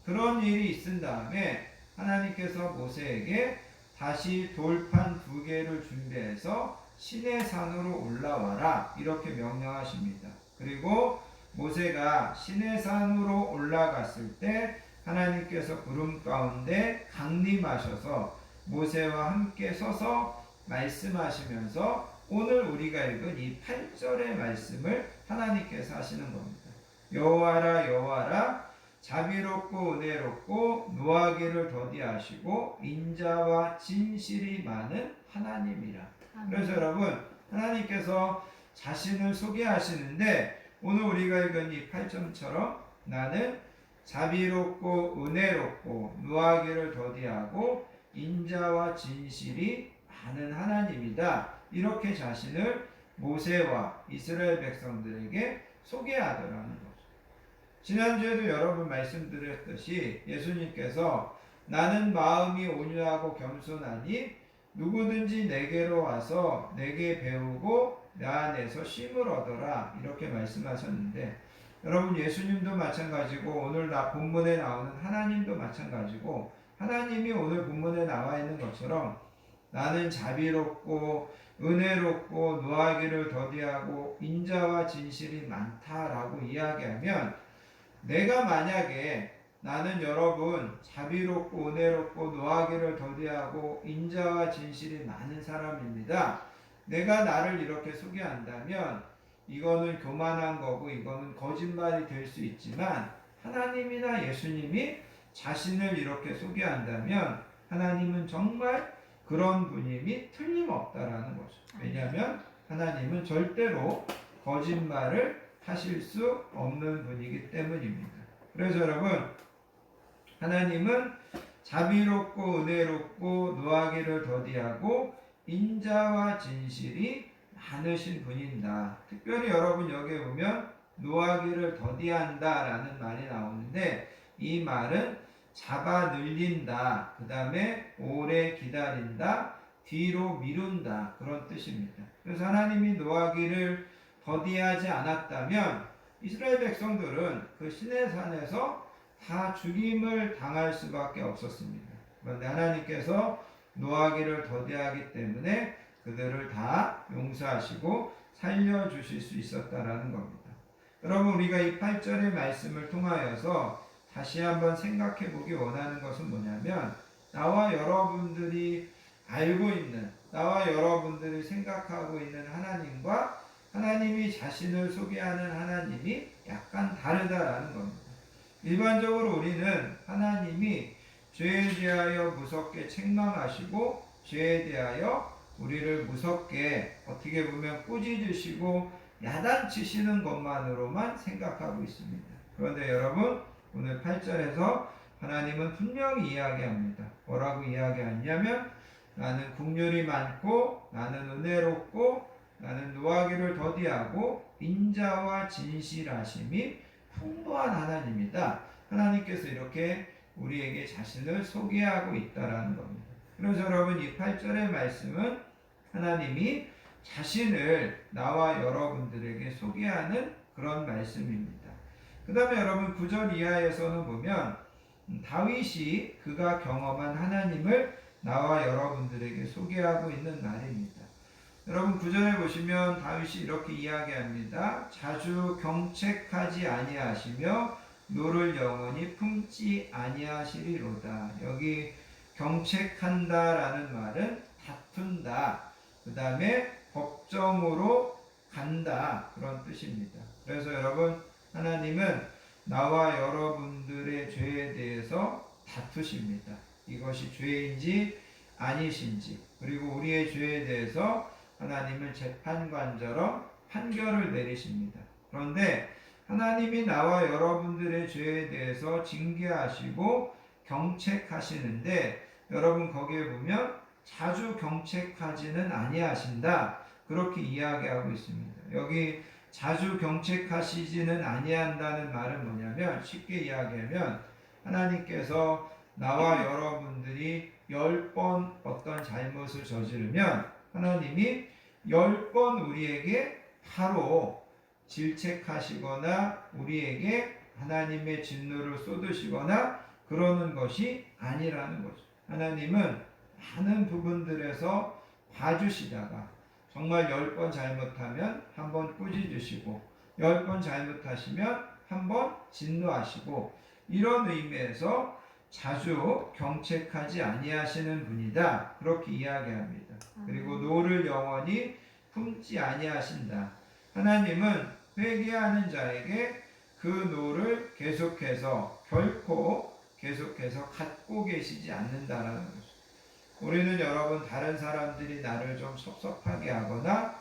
그런 일이 있은 다음에 하나님께서 모세에게 다시 돌판 2개를 준비해서 시내산으로 올라와라 이렇게 명령하십니다. 그리고 모세가 시내산으로 올라갔을 때 하나님께서 구름 가운데 강림하셔서 모세와 함께 서서 말씀하시면서 오늘 우리가 읽은 이 8절의 말씀을 하나님께서 하시는 겁니다. 여호와라 여호와라 자비롭고 은혜롭고 노하기를 더디하시고 인자와 진실이 많은 하나님이라. 그래서 여러분 하나님께서 자신을 소개하시는데 오늘 우리가 읽은 이 8절처럼 나는 자비롭고 은혜롭고 노하기를 더디하고 인자와 진실이 많은 하나님이다. 이렇게 자신을 모세와 이스라엘 백성들에게 소개하더라는 거죠. 지난주에도 여러 번 말씀드렸듯이 예수님께서 나는 마음이 온유하고 겸손하니 누구든지 내게로 와서 내게 배우고 나 안에서 쉼을 얻어라 이렇게 말씀하셨는데 여러분 예수님도 마찬가지고 오늘 본문에 나오는 하나님도 마찬가지고 하나님이 오늘 본문에 나와 있는 것처럼 나는 자비롭고 은혜롭고 노하기를 더디하고 인자와 진실이 많다라고 이야기하면 내가 만약에 나는 여러분 자비롭고 은혜롭고 노하기를 더디하고 인자와 진실이 많은 사람입니다. 내가 나를 이렇게 소개한다면 이거는 교만한 거고 이거는 거짓말이 될 수 있지만 하나님이나 예수님이 자신을 이렇게 소개한다면 하나님은 정말 그런 분임이 틀림없다라는 거죠. 왜냐하면 하나님은 절대로 거짓말을 하실 수 없는 분이기 때문입니다. 그래서 여러분, 하나님은 자비롭고 은혜롭고 노하기를 더디하고 인자와 진실이 많으신 분이다. 특별히 여러분 여기에 보면 노하기를 더디한다라는 말이 나오는데 이 말은 잡아 늘린다, 그 다음에 오래 기다린다, 뒤로 미룬다, 그런 뜻입니다. 그래서 하나님이 노하기를 더디하지 않았다면 이스라엘 백성들은 그 시내산에서 다 죽임을 당할 수밖에 없었습니다. 그런데 하나님께서 노하기를 더디하기 때문에 그들을 다 용서하시고 살려주실 수 있었다라는 겁니다. 여러분, 우리가 이 8절의 말씀을 통하여서 다시 한번 생각해 보기 원하는 것은 뭐냐면 나와 여러분들이 알고 있는, 나와 여러분들이 생각하고 있는 하나님과 하나님이 자신을 소개하는 하나님이 약간 다르다라는 겁니다. 일반적으로 우리는 하나님이 죄에 대하여 무섭게 책망하시고 죄에 대하여 우리를 무섭게 어떻게 보면 꾸짖으시고 야단치시는 것만으로만 생각하고 있습니다. 그런데 여러분, 오늘 8절에서 하나님은 분명히 이야기합니다. 뭐라고 이야기하냐면 나는 긍휼이 많고 나는 은혜롭고 나는 노하기를 더디하고 인자와 진실하심이 풍부한 하나님이다. 하나님께서 이렇게 우리에게 자신을 소개하고 있다라는 겁니다. 그래서 여러분, 이 8절의 말씀은 하나님이 자신을 나와 여러분들에게 소개하는 그런 말씀입니다. 그 다음에 여러분 9절 이하에서는 보면 다윗이 그가 경험한 하나님을 나와 여러분들에게 소개하고 있는 말입니다. 여러분 9절에 보시면 다윗이 이렇게 이야기합니다. 자주 경책하지 아니하시며 노를 영원히 품지 아니하시리로다. 여기 경책한다라는 말은 다툰다, 그 다음에 법정으로 간다, 그런 뜻입니다. 그래서 여러분, 하나님은 나와 여러분들의 죄에 대해서 다투십니다. 이것이 죄인지 아니신지, 그리고 우리의 죄에 대해서 하나님은 재판관처럼 판결을 내리십니다. 그런데 하나님이 나와 여러분들의 죄에 대해서 징계하시고 경책하시는데 여러분 거기에 보면 자주 경책하지는 아니하신다, 그렇게 이야기하고 있습니다. 여기 자주 경책하시지는 아니한다는 말은 뭐냐면 쉽게 이야기하면 하나님께서 나와 여러분들이 10번 어떤 잘못을 저지르면 하나님이 10번 우리에게 바로 질책하시거나 우리에게 하나님의 진노를 쏟으시거나 그러는 것이 아니라는 거죠. 하나님은 많은 부분들에서 봐주시다가 정말 10번 잘못하면 한번 꾸짖으시고 10번 잘못하시면 한번 진노하시고 이런 의미에서 자주 경책하지 아니하시는 분이다, 그렇게 이야기합니다. 그리고 노를 영원히 품지 아니하신다. 하나님은 회개하는 자에게 그 노를 계속해서 결코 계속해서 갖고 계시지 않는다라는 거죠. 우리는 여러분 다른 사람들이 나를 좀 섭섭하게 하거나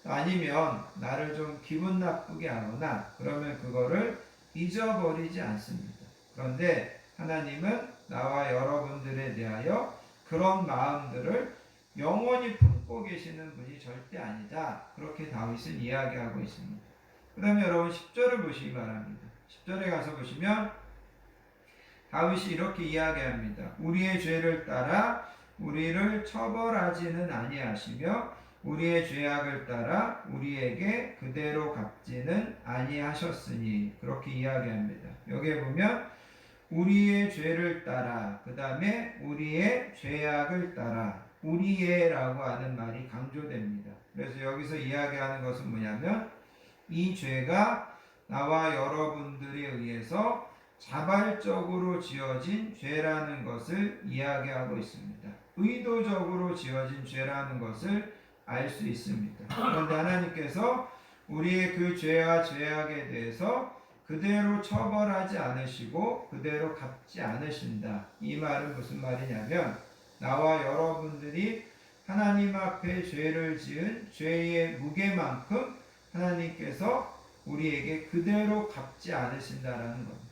아니면 나를 좀 기분 나쁘게 하거나 그러면 그거를 잊어버리지 않습니다. 그런데 하나님은 나와 여러분들에 대하여 그런 마음들을 영원히 품고 계시는 분이 절대 아니다, 그렇게 다윗은 이야기하고 있습니다. 그 다음에 여러분 10절을 보시기 바랍니다. 10절에 가서 보시면 다윗이 이렇게 이야기합니다. 우리의 죄를 따라 우리를 처벌하지는 아니하시며 우리의 죄악을 따라 우리에게 그대로 갚지는 아니하셨으니, 그렇게 이야기합니다. 여기에 보면 우리의 죄를 따라, 그 다음에 우리의 죄악을 따라, 우리의라고 하는 말이 강조됩니다. 그래서 여기서 이야기하는 것은 뭐냐면 이 죄가 나와 여러분들에 의해서 자발적으로 지어진 죄라는 것을 이야기하고 있습니다. 의도적으로 지어진 죄라는 것을 알 수 있습니다. 그런데 하나님께서 우리의 그 죄와 죄악에 대해서 그대로 처벌하지 않으시고 그대로 갚지 않으신다. 이 말은 무슨 말이냐면 나와 여러분들이 하나님 앞에 죄를 지은 죄의 무게만큼 하나님께서 우리에게 그대로 갚지 않으신다라는 겁니다.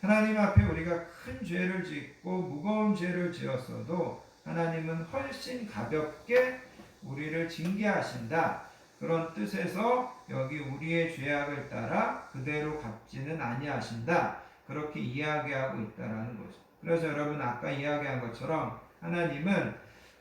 하나님 앞에 우리가 큰 죄를 짓고 무거운 죄를 지었어도 하나님은 훨씬 가볍게 우리를 징계하신다. 그런 뜻에서 여기 우리의 죄악을 따라 그대로 갚지는 아니하신다. 그렇게 이야기하고 있다라는 거죠. 그래서 여러분 아까 이야기한 것처럼 하나님은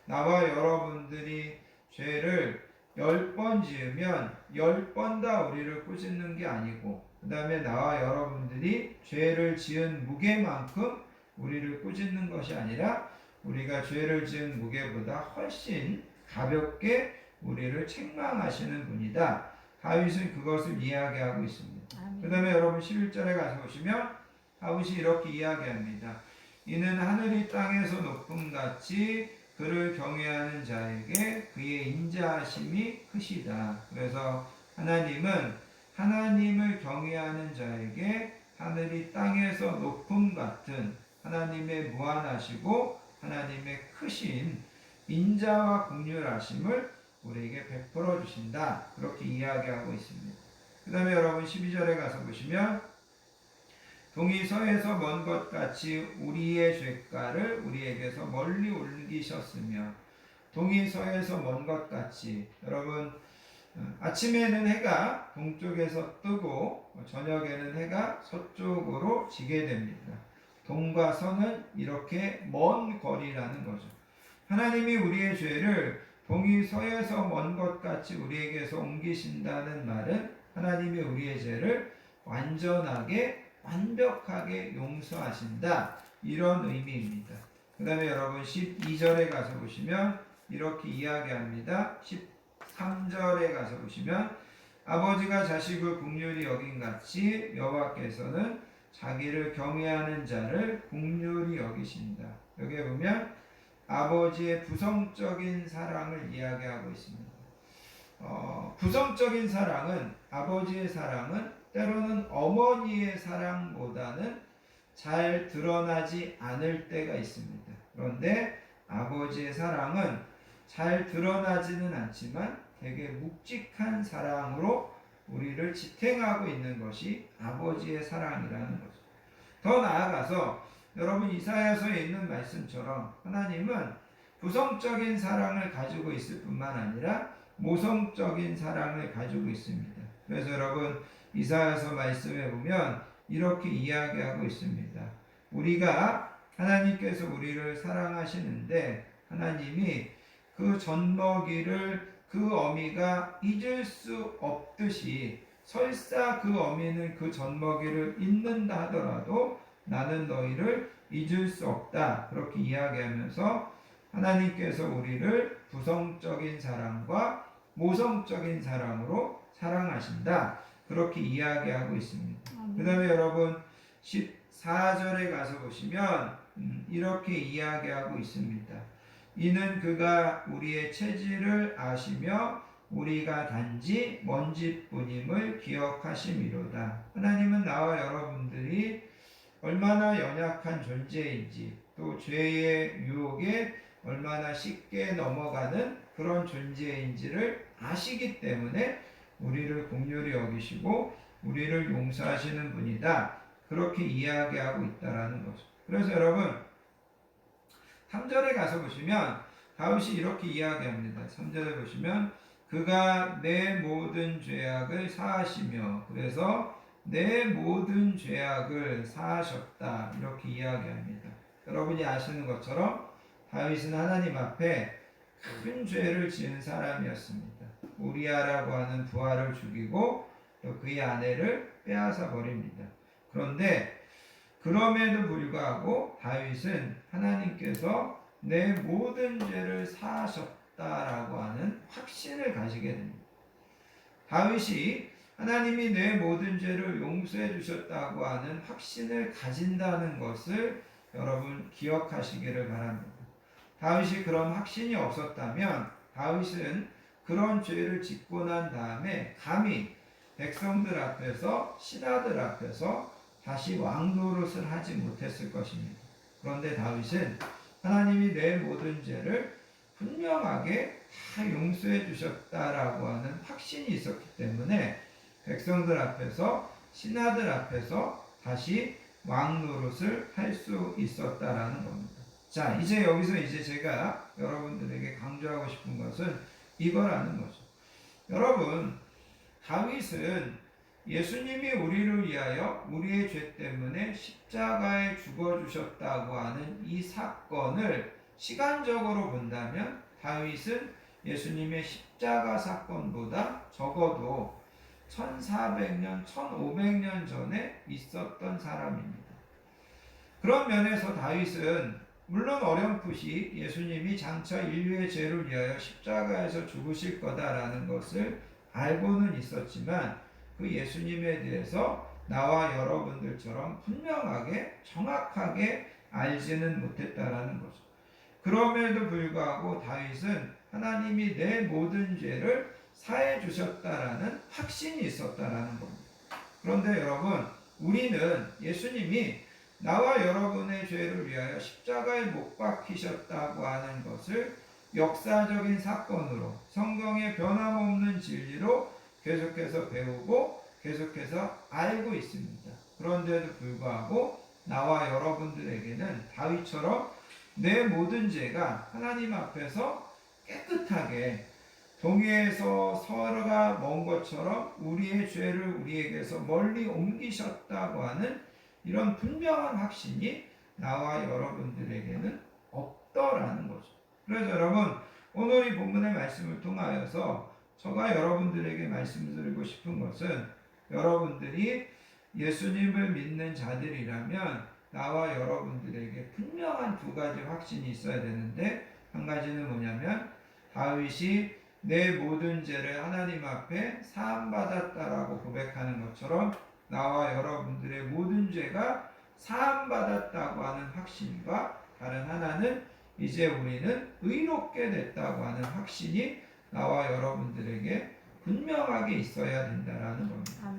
나와 여러분들이 죄를 10번 지으면 10번 다 우리를 꾸짖는 게 아니고 그 다음에 나와 여러분들이 죄를 지은 무게만큼 우리를 꾸짖는 것이 아니라 우리가 죄를 지은 무게보다 훨씬 가볍게 우리를 책망하시는 분이다. 다윗은 그것을 이야기하고 있습니다. 그 다음에 여러분 11절에 가서 보시면 다윗이 이렇게 이야기합니다. 이는 하늘이 땅에서 높음같이 그를 경외하는 자에게 그의 인자하심이 크시다. 그래서 하나님은 하나님을 경외하는 자에게 하늘이 땅에서 높음 같은 하나님의 무한하시고 하나님의 크신 인자와 긍휼하심을 우리에게 베풀어 주신다. 그렇게 이야기하고 있습니다. 그 다음에 여러분 12절에 가서 보시면 동이 서에서 먼 것 같이 우리의 죄가를 우리에게서 멀리 옮기셨으며 동이 서에서 먼 것 같이 여러분 아침에는 해가 동쪽에서 뜨고 저녁에는 해가 서쪽으로 지게 됩니다. 동과 서는 이렇게 먼 거리라는 거죠. 하나님이 우리의 죄를 동이 서에서 먼 것 같이 우리에게서 옮기신다는 말은 하나님이 우리의 죄를 완벽하게 용서하신다. 이런 의미입니다. 그 다음에 여러분 12절에 가서 보시면 이렇게 이야기합니다. 13절에 가서 보시면 아버지가 자식을 긍휼히 여긴 같이 여호와께서는 자기를 경외하는 자를 긍휼히 여기신다. 여기에 보면 아버지의 부성적인 사랑을 이야기하고 있습니다. 부성적인 사랑은 아버지의 사랑은 때로는 어머니의 사랑보다는 잘 드러나지 않을 때가 있습니다. 그런데 아버지의 사랑은 잘 드러나지는 않지만 되게 묵직한 사랑으로 우리를 지탱하고 있는 것이 아버지의 사랑이라는 거죠. 더 나아가서 여러분 이사야서에 있는 말씀처럼 하나님은 부성적인 사랑을 가지고 있을 뿐만 아니라 모성적인 사랑을 가지고 있습니다. 그래서 여러분 이사야서 말씀에 보면 이렇게 이야기하고 있습니다. 우리가 하나님께서 우리를 사랑하시는데 하나님이 그 젖먹이를 그 어미가 잊을 수 없듯이 설사 그 어미는 그 젖먹이를 잊는다 하더라도 나는 너희를 잊을 수 없다. 그렇게 이야기하면서 하나님께서 우리를 부성적인 사랑과 모성적인 사랑으로 사랑하신다. 그렇게 이야기하고 있습니다. 그 다음에 여러분 14절에 가서 보시면 이렇게 이야기하고 있습니다. 이는 그가 우리의 체질을 아시며 우리가 단지 먼지뿐임을 기억하심이로다. 하나님은 나와 여러분들이 얼마나 연약한 존재인지 또 죄의 유혹에 얼마나 쉽게 넘어가는 그런 존재인지를 아시기 때문에 우리를 긍휼히 여기시고 우리를 용서하시는 분이다. 그렇게 이야기하고 있다라는 거죠. 그래서 여러분 3절에 가서 보시면 다윗이 이렇게 이야기합니다. 3절에 보시면 그가 내 모든 죄악을 사하시며 그래서 내 모든 죄악을 사하셨다. 이렇게 이야기합니다. 여러분이 아시는 것처럼 다윗은 하나님 앞에 큰 죄를 지은 사람이었습니다. 우리아라고 하는 부하를 죽이고 또 그의 아내를 빼앗아 버립니다. 그런데 그럼에도 불구하고 다윗은 하나님께서 내 모든 죄를 사하셨다라고 하는 확신을 가지게 됩니다. 다윗이 하나님이 내 모든 죄를 용서해 주셨다고 하는 확신을 가진다는 것을 여러분 기억하시기를 바랍니다. 다윗이 그런 확신이 없었다면 다윗은 그런 죄를 짓고 난 다음에 감히 백성들 앞에서 신하들 앞에서 다시 왕 노릇을 하지 못했을 것입니다. 그런데 다윗은 하나님이 내 모든 죄를 분명하게 다 용서해 주셨다라고 하는 확신이 있었기 때문에 백성들 앞에서 신하들 앞에서 다시 왕 노릇을 할 수 있었다라는 겁니다. 자, 이제 여기서 제가 여러분들에게 강조하고 싶은 것은 이거라는 거죠. 여러분, 다윗은 예수님이 우리를 위하여 우리의 죄 때문에 십자가에 죽어주셨다고 하는 이 사건을 시간적으로 본다면 다윗은 예수님의 십자가 사건보다 적어도 1400년, 1500년 전에 있었던 사람입니다. 그런 면에서 다윗은 물론 어렴풋이 예수님이 장차 인류의 죄를 위하여 십자가에서 죽으실 거다라는 것을 알고는 있었지만 그 예수님에 대해서 나와 여러분들처럼 분명하게 정확하게 알지는 못했다라는 거죠. 그럼에도 불구하고 다윗은 하나님이 내 모든 죄를 사해 주셨다라는 확신이 있었다라는 겁니다. 그런데 여러분, 우리는 예수님이 나와 여러분의 죄를 위하여 십자가에 못 박히셨다고 하는 것을 역사적인 사건으로 성경의 변함없는 진리로 계속해서 배우고 계속해서 알고 있습니다. 그런데도 불구하고 나와 여러분들에게는 다윗처럼 내 모든 죄가 하나님 앞에서 깨끗하게 동해에서 서로가 먼 것처럼 우리의 죄를 우리에게서 멀리 옮기셨다고 하는 이런 분명한 확신이 나와 여러분들에게는 없더라는 거죠. 그래서 여러분, 오늘 이 본문의 말씀을 통하여서 제가 여러분들에게 말씀드리고 싶은 것은 여러분들이 예수님을 믿는 자들이라면 나와 여러분들에게 분명한 두 가지 확신이 있어야 되는데, 한 가지는 뭐냐면 다윗이 내 모든 죄를 하나님 앞에 사함받았다라고 고백하는 것처럼 나와 여러분들의 모든 죄가 사함받았다고 하는 확신과 다른 하나는 이제 우리는 의롭게 됐다고 하는 확신이 나와 여러분들에게 분명하게 있어야 된다라는 겁니다.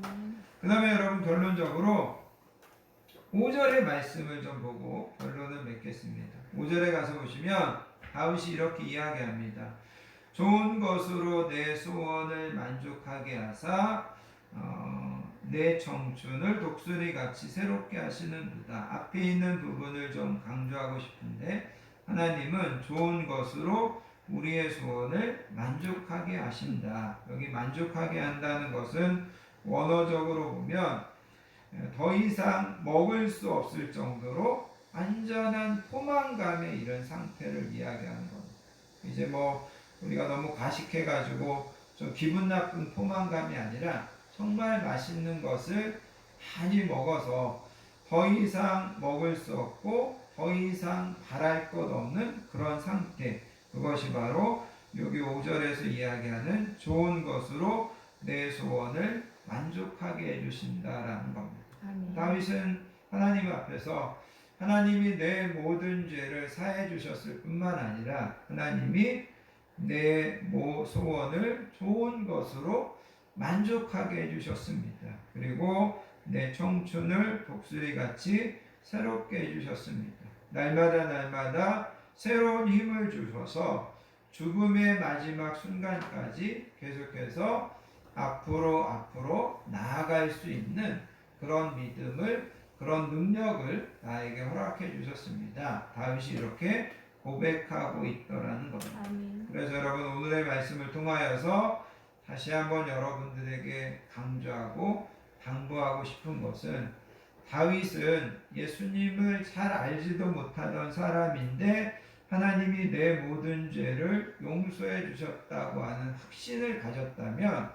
그 다음에 여러분, 결론적으로 5절의 말씀을 좀 보고 결론을 맺겠습니다. 5절에 가서 보시면 다윗이 이렇게 이야기합니다. 좋은 것으로 내 소원을 만족하게 하사 내 청춘을 독수리같이 새롭게 하시는 분이다. 앞에 있는 부분을 좀 강조하고 싶은데, 하나님은 좋은 것으로 우리의 소원을 만족하게 하신다. 여기 만족하게 한다는 것은 원어적으로 보면 더 이상 먹을 수 없을 정도로 완전한 포만감에 이른 상태를 이야기하는 겁니다. 이제 우리가 너무 과식해가지고 좀 기분 나쁜 포만감이 아니라 정말 맛있는 것을 많이 먹어서 더 이상 먹을 수 없고 더 이상 바랄 것 없는 그런 상태, 그것이 바로 여기 5절에서 이야기하는 좋은 것으로 내 소원을 만족하게 해주신다라는 겁니다. 아멘. 다윗은 하나님 앞에서 하나님이 내 모든 죄를 사해 주셨을 뿐만 아니라 하나님이 내 소원을 좋은 것으로 만족하게 해주셨습니다. 그리고 내 청춘을 독수리같이 새롭게 해주셨습니다. 날마다 새로운 힘을 주셔서 죽음의 마지막 순간까지 계속해서 앞으로 나아갈 수 있는 그런 믿음을, 그런 능력을 나에게 허락해 주셨습니다. 다윗이 이렇게 고백하고 있더라는 겁니다. 아멘. 그래서 여러분, 오늘의 말씀을 통하여서 다시 한번 여러분들에게 강조하고 당부하고 싶은 것은, 다윗은 예수님을 잘 알지도 못하던 사람인데 하나님이 내 모든 죄를 용서해 주셨다고 하는 확신을 가졌다면,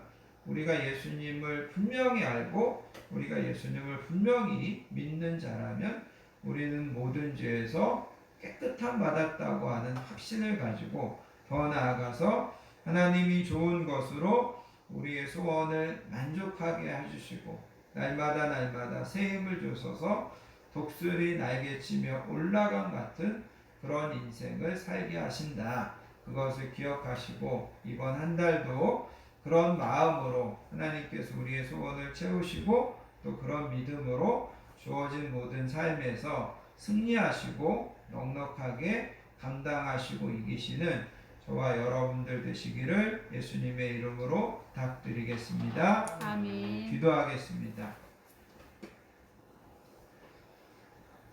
우리가 예수님을 분명히 알고 우리가 예수님을 분명히 믿는 자라면 우리는 모든 죄에서 깨끗함 받았다고 하는 확신을 가지고 더 나아가서 하나님이 좋은 것으로 우리의 소원을 만족하게 해주시고 날마다 새 힘을 주셔서 독수리 날개치며 올라간 같은 그런 인생을 살게 하신다. 그것을 기억하시고 이번 한 달도 그런 마음으로 하나님께서 우리의 소원을 채우시고 또 그런 믿음으로 주어진 모든 삶에서 승리하시고 넉넉하게 감당하시고 이기시는 저와 여러분들 되시기를 예수님의 이름으로 부탁드리겠습니다. 아멘. 기도하겠습니다.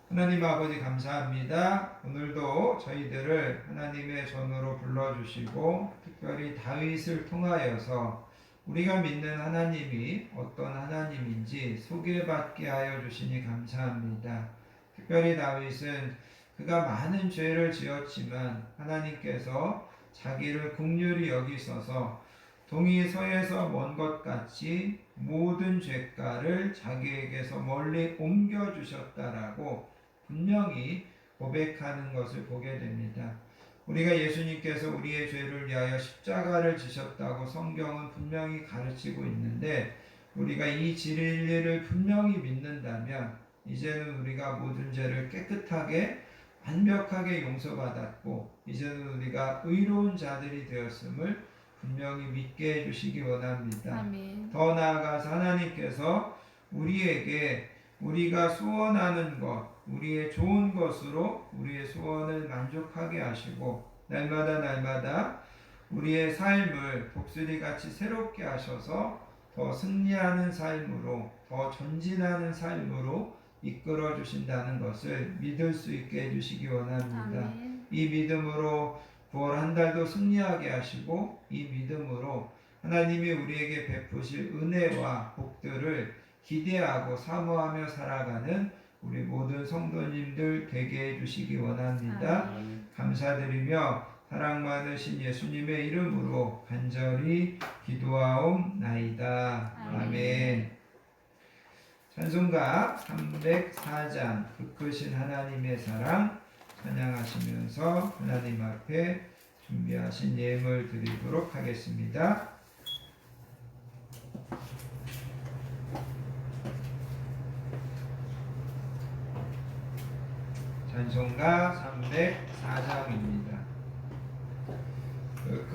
하나님 아버지 감사합니다. 오늘도 저희들을 하나님의 전으로 불러주시고 특별히 다윗을 통하여서 우리가 믿는 하나님이 어떤 하나님인지 소개받게 하여 주시니 감사합니다. 특별히 다윗은 그가 많은 죄를 지었지만 하나님께서 자기를 긍휼히 여기셔서 동이 서에서 먼 것 같이 모든 죄가를 자기에게서 멀리 옮겨주셨다라고 분명히 고백하는 것을 보게 됩니다. 우리가 예수님께서 우리의 죄를 위하여 십자가를 지셨다고 성경은 분명히 가르치고 있는데 우리가 이 진리를 분명히 믿는다면 이제는 우리가 모든 죄를 깨끗하게 완벽하게 용서받았고 이제는 우리가 의로운 자들이 되었음을 분명히 믿게 해주시기 원합니다. 아멘. 더 나아가서 하나님께서 우리에게 우리가 소원하는 것, 우리의 좋은 것으로 우리의 소원을 만족하게 하시고 날마다 우리의 삶을 독수리같이 새롭게 하셔서 더 승리하는 삶으로 더 전진하는 삶으로 이끌어 주신다는 것을 믿을 수 있게 해주시기 원합니다. 아멘. 이 믿음으로 9월 한 달도 승리하게 하시고 이 믿음으로 하나님이 우리에게 베푸실 은혜와 복들을 기대하고 사모하며 살아가는 우리 모든 성도님들 되게 해주시기 원합니다. 감사드리며 사랑 많으신 예수님의 이름으로 간절히 기도하옵나이다. 아멘. 찬송가 304장 그 크신 하나님의 사랑 찬양하시면서 하나님 앞에 준비하신 예물 드리도록 하겠습니다. 찬송가 304장입니다. 그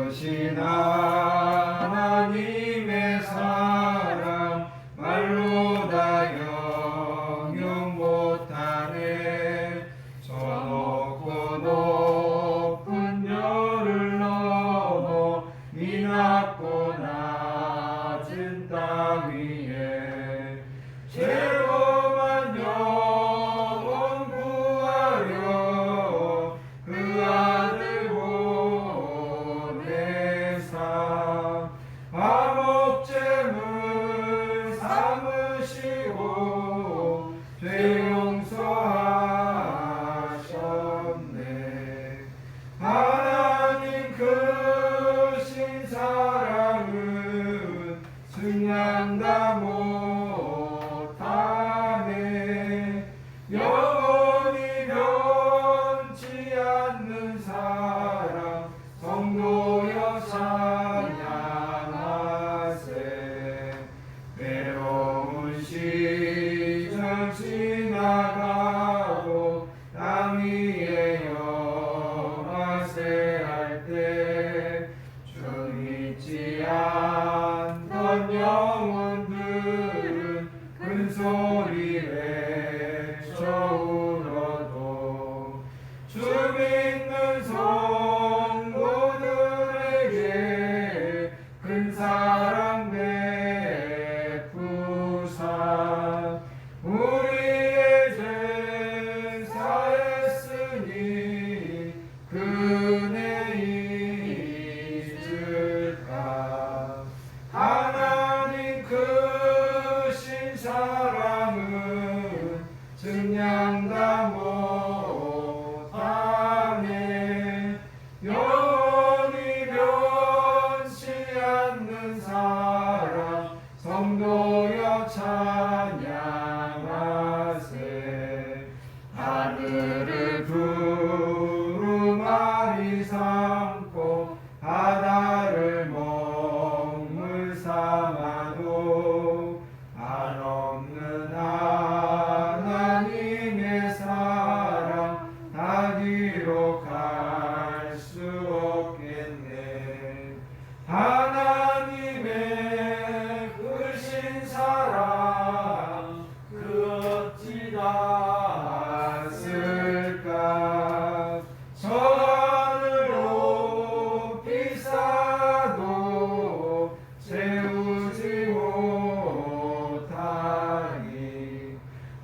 크신 하나님의 사랑 말로 다 영영 못하네. 저 높고 높은 열을 넘어 이 낮고 낮은 땅 위에 죄범한 영혼 구하려 그 아들 보내사 화목제물 삼으시고 죄 용서하셨네. 하나님 크신 사랑은 승량다 못하네. 영원히 변치 않는 사랑 성도여 찬양하세. 외로운 시절 지나가고 땅 위에 영화세 할 때 주 잊지 않던 영혼들은 큰 소리 외쳐 울어도 주 믿는 성도들에게 큰 사랑 베푸사 우리의 죄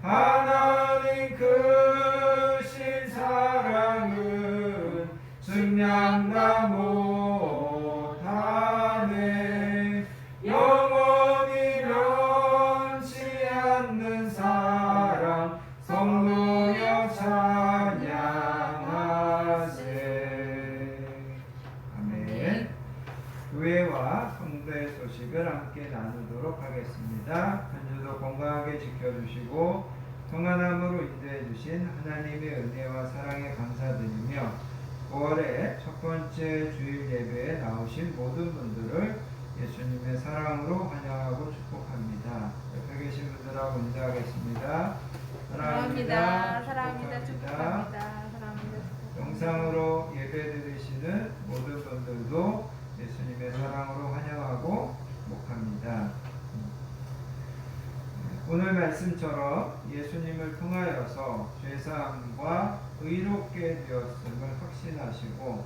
하나님 크신 사랑은 증량다 못하네. 영원히 변치 않는 사랑 성도여 찬양하세. 아멘. 교회와 성도의 소식을 함께 나누도록 하겠습니다. 한 주도 건강하게 지켜주시고 평안함으로 인도해 주신 하나님의 은혜와 사랑에 감사드리며 9월의 첫 번째 주일 예배에 나오신 모든 분들을 예수님의 사랑으로 환영하고 축복합니다. 옆에 계신 분들하고 인사하겠습니다. 사랑합니다. 축복합니다. 사랑합니다. 영상으로 예배드리시는 모든 분들도 예수님의 사랑으로 환영하고 축복합니다. 오늘 말씀처럼 예수님을 통하여서 죄사함과 의롭게 되었음을 확신하시고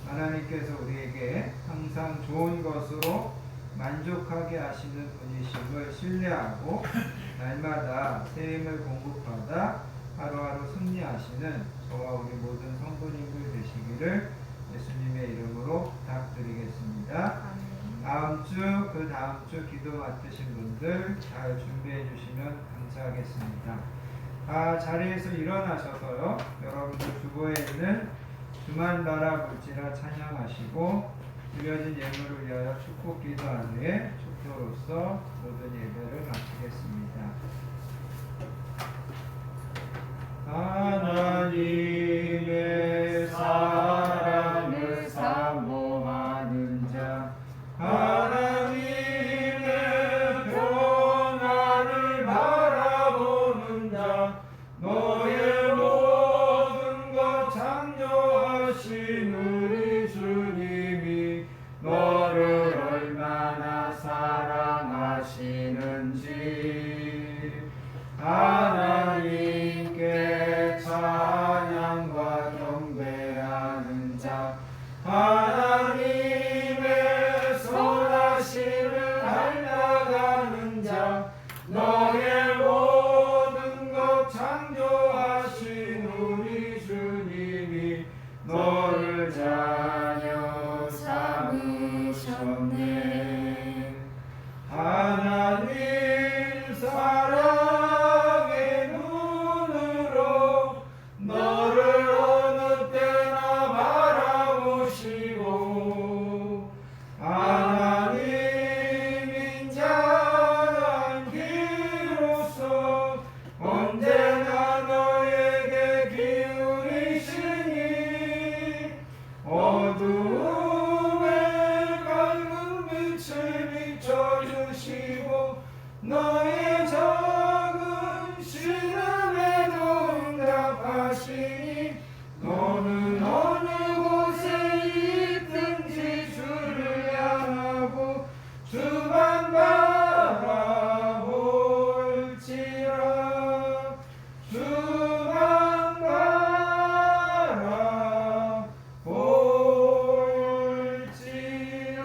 하나님께서 우리에게 항상 좋은 것으로 만족하게 하시는 분이심을 신뢰하고 날마다 새 힘을 공급받아 하루하루 승리하시는 저와 우리 모든 성도님들 되시기를 예수님의 이름으로 부탁드리겠습니다. 다음 주, 그 다음 주 기도 맡으신 분들 잘 준비해 주시면 감사하겠습니다. 자리에서 일어나셔서요, 여러분들 주보에 있는 주만 바라볼지라 찬양하시고 드려진 예물을 위하여 축복 기도한 후에 축도로서 모든 예배를 마치겠습니다. 하나님의 사랑을 사모하는 자, 하나님의 평안을 바라보는 자, 너의 모든 것 창조하신 우리 주님이 너를 얼마나 사랑하시는지 하나님께 찬양과 경배하는 자, 하나님의 선하심을 알아가는 자, 너의 모든 것 창조하신 우리 주님이 너를 자녀 삼으셨네. 하나님 사랑의 눈으로 너를 어느 때나 바라보시고 하나님 인자한 귀로서 언제나 너에게 기울이시니 어두움에 밝은 빛을 비춰주시고 너의 작은 신음에도 응답하시니 너는 어느 곳에 있든지 주를 향하고 주만 바라볼지라. 주만 바라볼지라.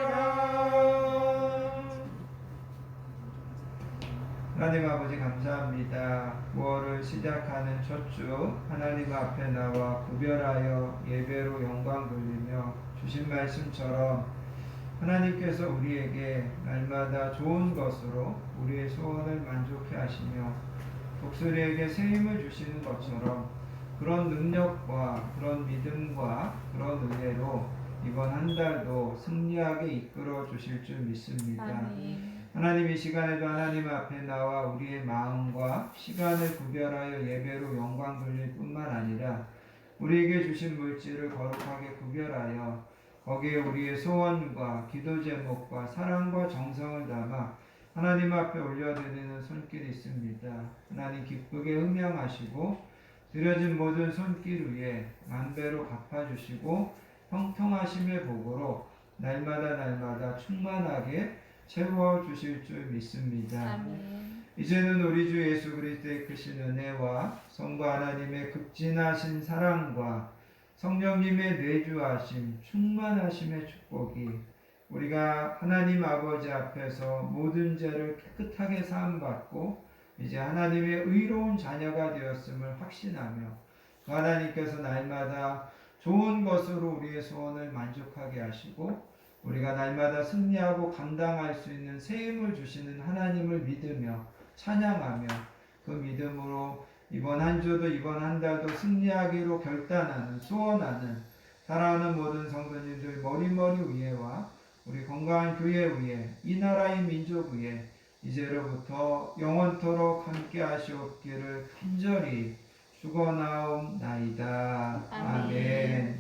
하나님 아버지 감사합니다. 9월을 시작하는 첫 주 하나님 앞에 나와 구별하여 예배로 영광 돌리며 주신 말씀처럼 하나님께서 우리에게 날마다 좋은 것으로 우리의 소원을 만족해 하시며 독수리에게 새 힘을 주시는 것처럼 그런 능력과 그런 믿음과 그런 은혜로 이번 한 달도 승리하게 이끌어 주실 줄 믿습니다. 하나님, 이 시간에도 하나님 앞에 나와 우리의 마음과 시간을 구별하여 예배로 영광 돌릴 뿐만 아니라 우리에게 주신 물질을 거룩하게 구별하여 거기에 우리의 소원과 기도 제목과 사랑과 정성을 담아 하나님 앞에 올려드리는 손길이 있습니다. 하나님 기쁘게 음양하시고 드려진 모든 손길 위에 만배로 갚아주시고 형통하심의 복으로 날마다 충만하게 채워주실 줄 믿습니다. 아멘. 이제는 우리 주 예수 그리스도의 크신 은혜와 성부 하나님의 극진하신 사랑과 성령님의 내주하심, 충만하심의 축복이 우리가 하나님 아버지 앞에서 모든 죄를 깨끗하게 사함받고 이제 하나님의 의로운 자녀가 되었음을 확신하며 그 하나님께서 날마다 좋은 것으로 우리의 소원을 만족하게 하시고 우리가 날마다 승리하고 감당할 수 있는 새 힘을 주시는 하나님을 믿으며 찬양하며 그 믿음으로 이번 한 주도 이번 한 달도 승리하기로 결단하는 소원하는 사랑하는 모든 성도님들 머리머리 위에와 우리 건강한 교회 위에 이 나라의 민족 위에 이제로부터 영원토록 함께 하시옵기를 간절히 축원하옵나이다. 아멘.